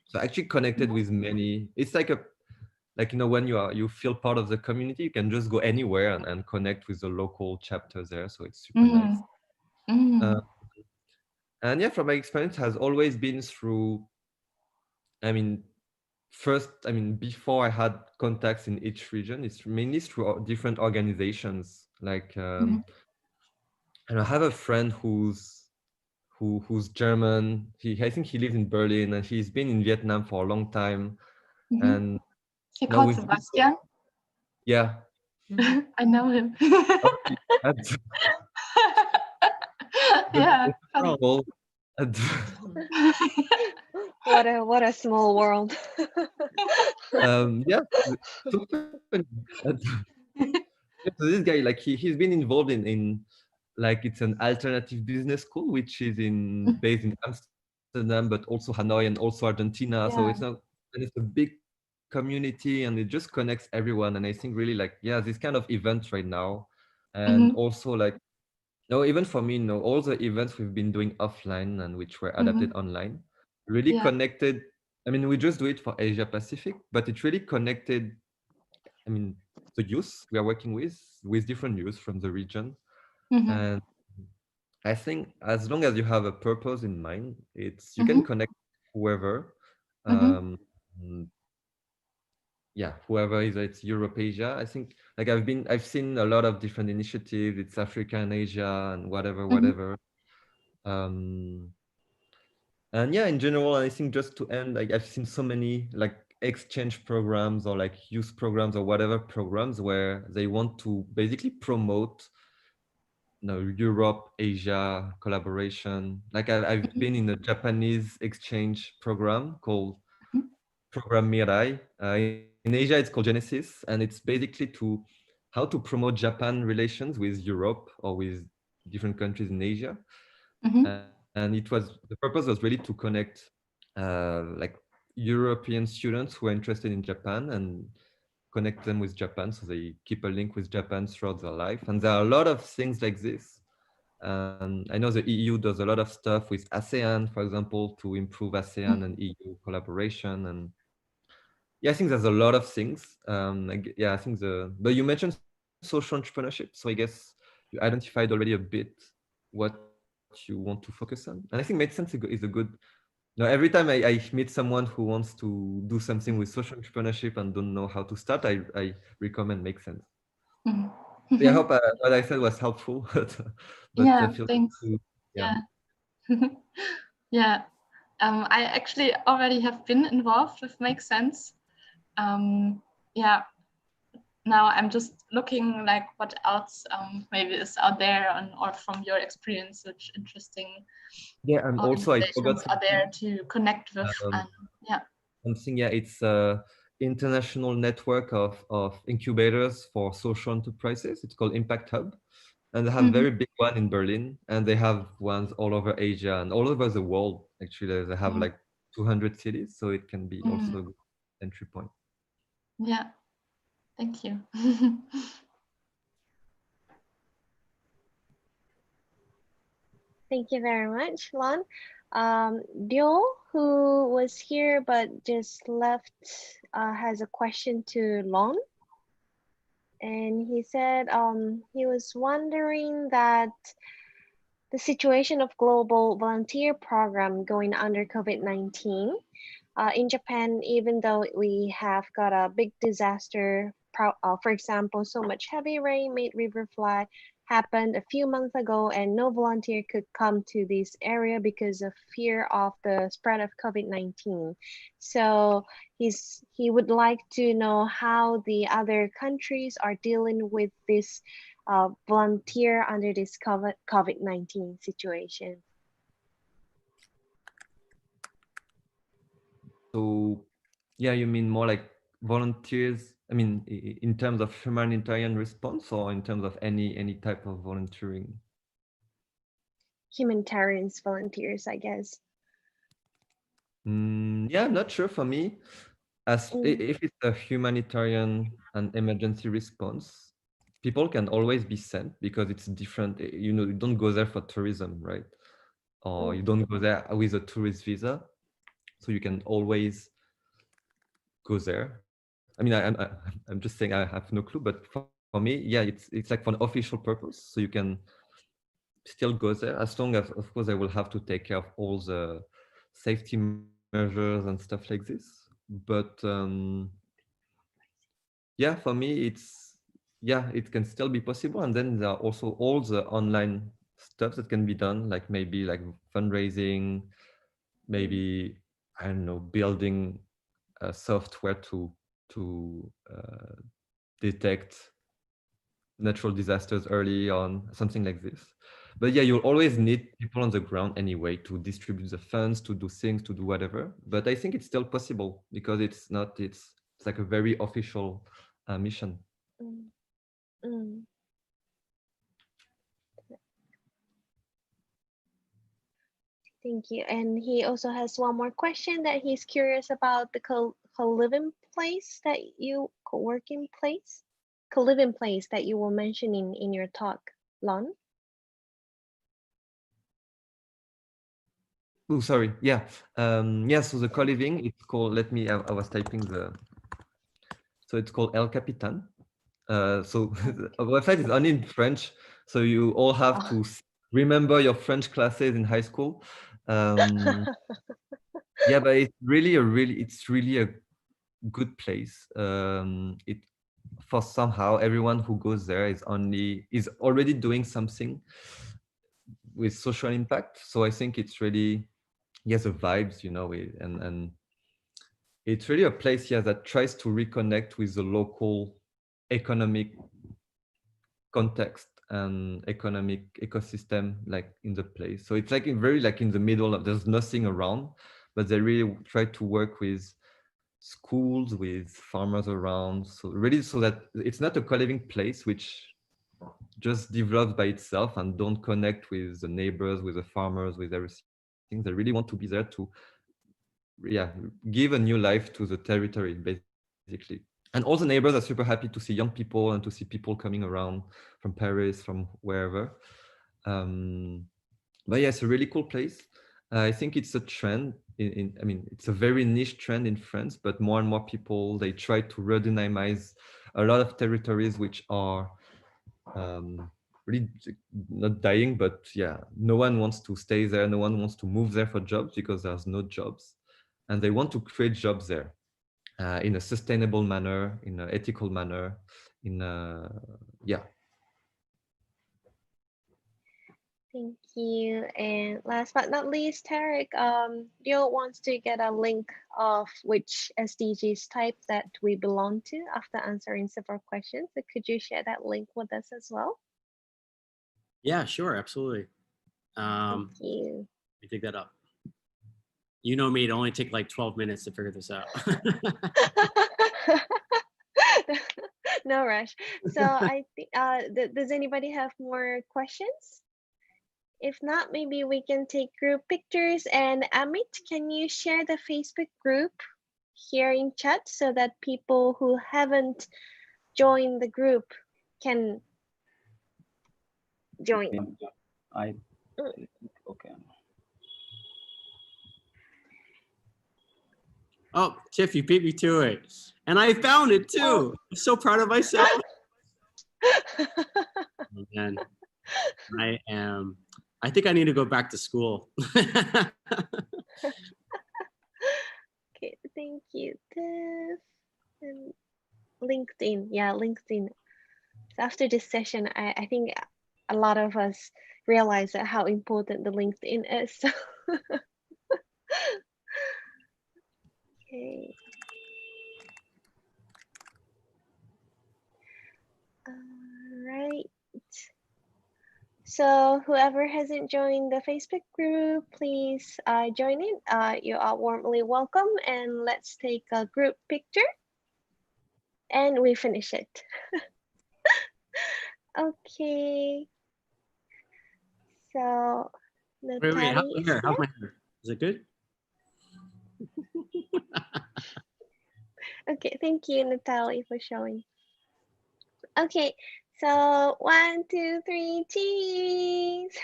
F: So actually connected with many. It's like you know, when you feel part of the community, you can just go anywhere and connect with the local chapters there. So it's super nice. And yeah, from my experience, has always been through. I mean, before I had contacts in each region, it's mainly through different organizations. Like, and I have a friend who's German. I think he lives in Berlin, and he's been in Vietnam for a long time. And
J: he called Sebastian.
F: Yeah.
J: I know him.
F: That's
J: Yeah, funny.
F: normal.
A: What a small world.
F: Yeah, so funny. Yeah, so this guy, like he's been involved in like it's an alternative business school, which is in based in Amsterdam, but also Hanoi and also Argentina. So
J: Yeah.
F: it's not, and it's a big community, and it just connects everyone. And I think really like yeah, this kind of events right now, and
J: Mhm,
F: also like no, even for me, no, all the events we've been doing offline and which were adapted
J: mhm.
F: online, really
J: Yeah.
F: connected. I mean, we just do it for Asia Pacific, but it really connected. I mean, the youth we are working with different youth from the region,
J: Mhm,
F: and I think as long as you have a purpose in mind, it's you can
J: mhm,
F: connect whoever.
J: mhm,
F: Um, mm, yeah, whoever is it's Europe, Asia. I think like I've seen a lot of different initiatives. It's Africa and Asia and whatever,
J: mhm,
F: whatever. Um, and yeah, in general, I think just to end, like I've seen so many like exchange programs or like youth programs or whatever programs where they want to basically promote Europe, Asia collaboration. Like I've
J: mhm,
F: been in a Japanese exchange program called
J: mhm,
F: Program Mirai. In Asia, it's called Genesis, and it's basically to how to promote Japan relations with Europe or with different countries in Asia.
J: mhm,
F: And it was the purpose was really to connect like European students who are interested in Japan and connect them with Japan, so they keep a link with Japan throughout their life. And there are a lot of things like this. And I know the EU does a lot of stuff with ASEAN, for example, to improve ASEAN and EU collaboration. And yeah, I think there's a lot of things. Yeah, I think but you mentioned social entrepreneurship, so I guess you identified already a bit what you want to focus on. And I think Made Sense is a good. No, every time I meet someone who wants to do something with social entrepreneurship and don't know how to start, I recommend Make Sense.
J: mhm,
F: Yeah, I
J: mhm.
F: hope what I said was helpful, but
J: Yeah,
F: feel free
J: thanks.
F: to, yeah.
J: Yeah. Yeah. I actually already have been involved with Make Sense. Yeah. Now I'm just looking like what else maybe is out there or from your experience, which interesting
F: Yeah, and also I forgot
J: organizations are there to connect with.
F: um,
J: And yeah.
F: something. Yeah, it's a international network of incubators for social enterprises. It's called Impact Hub, and they have
J: Mhm,
F: very big one in Berlin, and they have ones all over Asia and all over the world. Actually, they have
J: mhm,
F: like 200 cities, so it can be
J: mhm.
F: also a good entry point.
J: Yeah. Thank you.
A: Thank you very much, Lon. Dio, who was here but just left, has a question to Lon. And he said he was wondering that the situation of global volunteer program going under COVID-19 in Japan, even though we have got a big disaster, for example, so much heavy rain made river flood happened a few months ago, and no volunteer could come to this area because of fear of the spread of COVID-19. So he would like to know how the other countries are dealing with this volunteer under this COVID-19 situation.
F: So, yeah, you mean more like volunteers? I mean, in terms of humanitarian response, or in terms of any type of volunteering?
A: Humanitarians, volunteers, I guess.
F: Yeah, I'm not sure. For me,
A: Mm.
F: if it's a humanitarian and emergency response, people can always be sent because it's different. You don't go there for tourism, right? Or
A: Mm.
F: you don't go there with a tourist visa, so you can always go there. I mean, I'm just saying I have no clue, but for me, yeah, it's like for an official purpose, so you can still go there as long as, of course, I will have to take care of all the safety measures and stuff like this. But yeah, for me, it can still be possible. And then there are also all the online stuff that can be done, like maybe like fundraising, maybe I don't know, building a software to detect natural disasters early on, something like this. But yeah, you'll always need people on the ground anyway to distribute the funds, to do things, to do whatever. But I think it's still possible because it's like a very official mission.
A: Mm, mm. Thank you. And he also has one more question that he's curious about the co-living place that you co-working place, co-living place that you were mentioning in your talk, Lon.
F: Oh, sorry. Yeah. Yeah. So the co-living, it's called, let me, I was typing so it's called El Capitan. So our website is only in French. So you all have to remember your French classes in high school. Yeah, but it's really a good place. It for somehow everyone who goes there is already doing something with social impact. So I think it's really, yes, the vibes, and it's really a place, yeah, that tries to reconnect with the local economic context and economic ecosystem, like in the place. So it's like very like in the middle of, there's nothing around, but they really try to work with schools, with farmers around. So really, so that it's not a co-living place which just develops by itself and don't connect with the neighbors, with the farmers, with everything. They really want to be there to, yeah, give a new life to the territory, basically. And all the neighbors are super happy to see young people and to see people coming around from Paris, from wherever. But yeah, it's a really cool place. I think it's a trend I mean, it's a very niche trend in France, but more and more people, they try to redynamize a lot of territories which are really not dying, but yeah, no one wants to stay there. No one wants to move there for jobs because there's no jobs. And they want to create jobs there in a sustainable manner, in an ethical manner, yeah.
A: Thank you. And last but not least, Tarek, Leo wants to get a link of which SDGs type that we belong to after answering several questions. So could you share that link with us as well?
E: Yeah, sure, absolutely.
A: Thank you.
E: Let me dig that up. You know me, it only take like 12 minutes to figure this out.
A: No rush. So I think, does anybody have more questions? If not, maybe we can take group pictures. And Amit, can you share the Facebook group here in chat so that people who haven't joined the group can join?
B: Okay.
E: Oh, Tiff, you beat me to it. And I found it too.
A: Oh.
E: I'm so proud of myself. And I think I need to go back to school.
A: Okay, thank you, Tiff. And LinkedIn, yeah, LinkedIn. So after this session, I think a lot of us realize that how important the LinkedIn is. Okay. All right. So whoever hasn't joined the Facebook group, please join in. You are warmly welcome, and let's take a group picture. And we finish it. Okay. So
E: Wait, how's
A: Natalie
E: my hair? How's my hair? Is it good?
A: Okay, thank you, Natalie, for showing. Okay, so 1, 2, 3, cheese.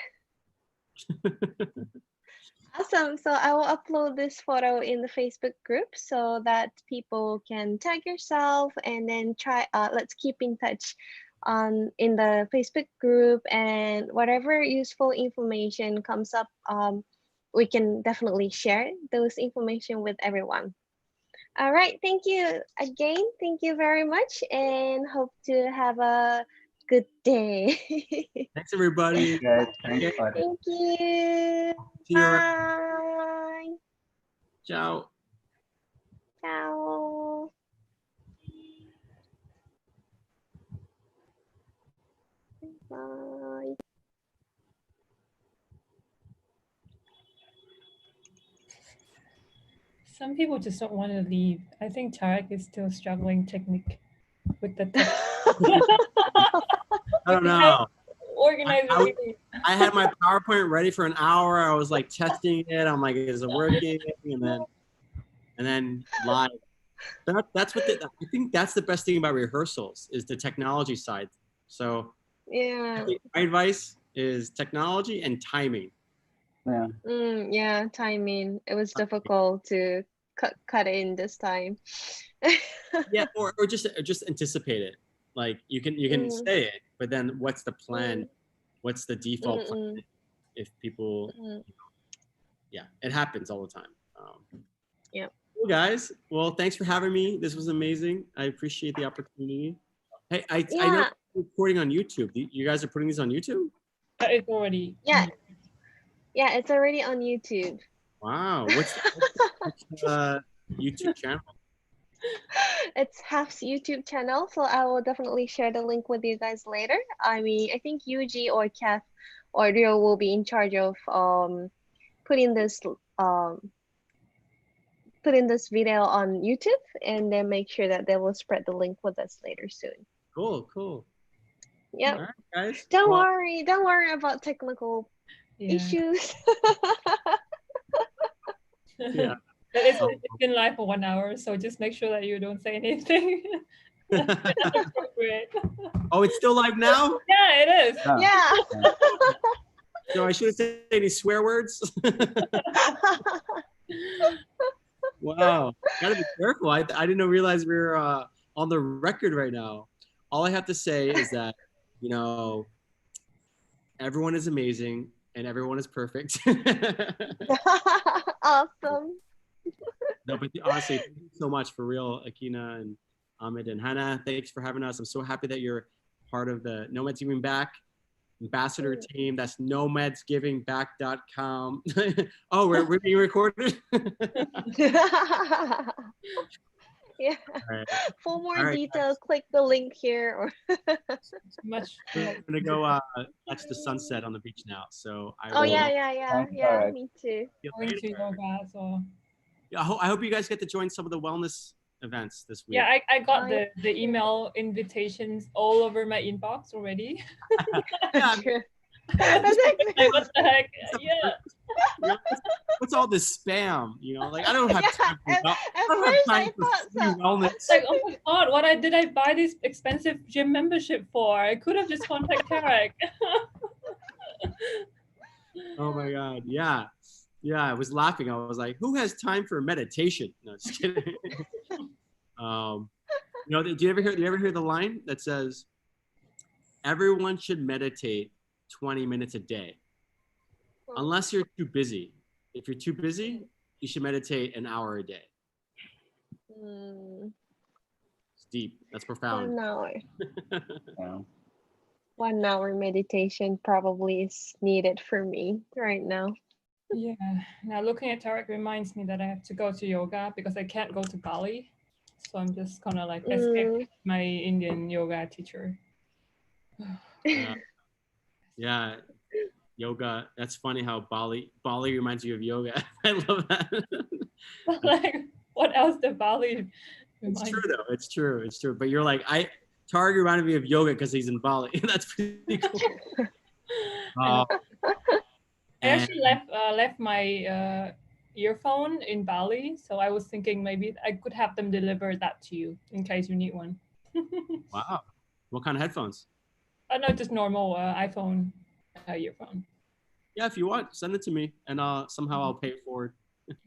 A: Awesome. So I will upload this photo in the Facebook group so that people can tag yourself and then try. Let's keep in touch in the Facebook group, and whatever useful information comes up, we can definitely share those information with everyone. All right. Thank you again. Thank you very much, and hope to have a good day.
E: Thanks, everybody.
B: Yes, thanks for it.
A: Thank you.
E: See you around.
A: Bye.
E: Ciao.
A: Ciao. Bye.
C: Some people just don't want to leave. I think Tarek is still struggling technique with the tech.
E: I don't know.
C: Organize everything.
E: I had my PowerPoint ready for an hour. I was like testing it. I'm like, is it working? And then live. That's what I think that's the best thing about rehearsals is the technology side. So
A: Yeah.
E: my advice is technology and timing.
B: Yeah.
A: Yeah, timing. It was difficult to cut in this time.
E: Yeah, or just anticipate it. Like you can say it, but then what's the plan? What's the default plan if people? Yeah, it happens all the time.
A: Yeah.
E: Cool, guys. Well, thanks for having me. This was amazing. I appreciate the opportunity. Hey, I know you're recording on YouTube. You guys are putting these on YouTube?
C: It's already.
A: Yeah. Yeah, it's already on YouTube.
E: Wow. What's the YouTube channel?
A: It's HafH's YouTube channel, so I will definitely share the link with you guys later. I mean, I think Yuji or Kath or Rio will be in charge of putting this video on YouTube, and then make sure that they will spread the link with us later soon.
E: Cool.
A: Yep.
E: All right, guys.
A: Don't worry about technical issues.
E: Yeah.
C: It's been live for 1 hour, so just make sure that you don't say anything.
E: Oh, it's still live now?
C: Yeah, it is.
A: Yeah.
E: So I shouldn't say any swear words. Wow, gotta be careful. I didn't realize we were on the record right now. All I have to say is that, you know, everyone is amazing and everyone is perfect.
A: Awesome.
E: No, but honestly, thank you so much for real, Akina and Ahmed and Hannah. Thanks for having us. I'm so happy that you're part of the Nomads Giving Back ambassador team. That's nomadsgivingback.com. Oh, we're being recorded?
A: Yeah.
E: Right.
A: For more details, click the link here. Or
C: much.
E: I'm gonna go catch the sunset on the beach now. So I will.
A: Oh yeah. Me too.
C: Going to yoga, so.
E: I hope you guys get to join some of the wellness events this week.
C: Yeah, I got the email invitations all over my inbox already. What the heck? Yeah.
E: What's all this spam? You know, like I don't have time for wellness.
C: Like, oh my god, did I buy this expensive gym membership for? I could have just contacted Tarek.
E: Oh my god, yeah. I was laughing. I was like, "Who has time for meditation?" No, just kidding. You know, do you ever hear the line that says, "Everyone should meditate 20 minutes a day, unless you're too busy. If you're too busy, you should meditate an hour a day." It's deep. That's profound.
A: 1 hour.
B: Yeah.
A: 1 hour meditation probably is needed for me right now.
C: Yeah. Now looking at Tarek reminds me that I have to go to yoga because I can't go to Bali. So I'm just gonna like escape my Indian yoga teacher.
E: Yeah. Yoga. That's funny how Bali reminds you of yoga. I love that.
C: Like, what else did Bali
E: It's true though. It's true. But you're like, Tarek reminded me of yoga because he's in Bali. That's pretty cool.
C: I actually left my earphone in Bali, so I was thinking maybe I could have them deliver that to you in case you need one.
E: Wow. What kind of headphones?
C: No, just normal iPhone earphone.
E: Yeah, if you want, send it to me, and somehow I'll pay it forward.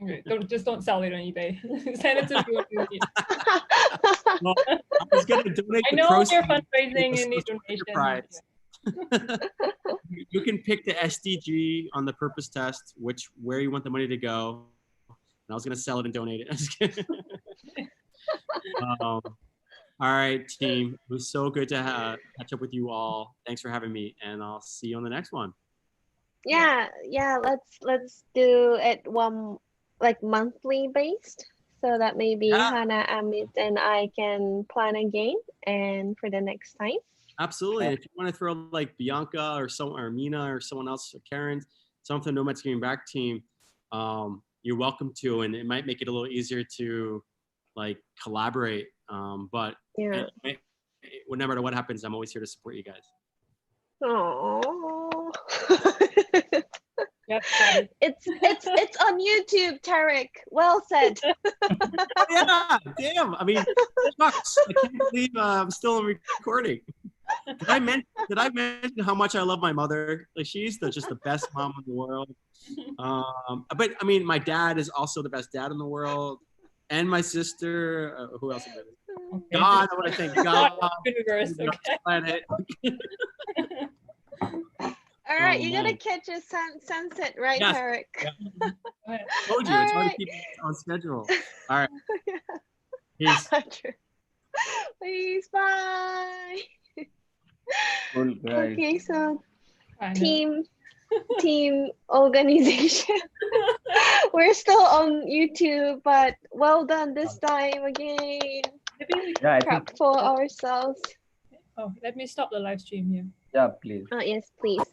C: Okay, don't sell it on eBay. Send it to me when you need.
E: Well, I was gonna donate.
C: I know you're fundraising and need donations.
E: You can pick the SDG on the purpose test, where you want the money to go. And I was gonna sell it and donate it. All right, team. It was so good to catch up with you all. Thanks for having me, and I'll see you on the next one.
A: Yeah. Let's do it monthly based, so that maybe Hannah, Amit, and I can plan again and for the next time.
E: Absolutely. And if you want to throw like Bianca or someone, or Mina or someone else, or Karen, someone from the Nomads Giving Back team, you're welcome to, and it might make it a little easier to like collaborate. But
A: Yeah.
E: no matter what happens, I'm always here to support you guys.
A: Oh.
C: Yep, got it.
A: It's on YouTube, Tarek. Well said.
E: Yeah, damn. I mean, shucks, I can't believe I'm still recording. Did I mention how much I love my mother? Like, she's just the best mom in the world. But I mean, my dad is also the best dad in the world, and my sister. Who else?
C: Okay.
E: God, I want to thank God.
C: Universe, okay.
E: Planet.
A: All right,
E: Oh,
A: you gotta
E: man.
A: catch a sunset, right,
E: Yes.
A: Tarek?
E: Yeah. Told you, it's hard to keep on schedule. All right. Peace.
A: Please, bye.
B: Cool, guys.
A: Okay, so
C: I know.
A: team organization. We're still on YouTube, but well done this time again.
B: Yeah, I
A: Clap
B: think.
A: for ourselves.
C: Oh, let me stop the live stream here.
B: Yeah, please.
A: Oh yes, please.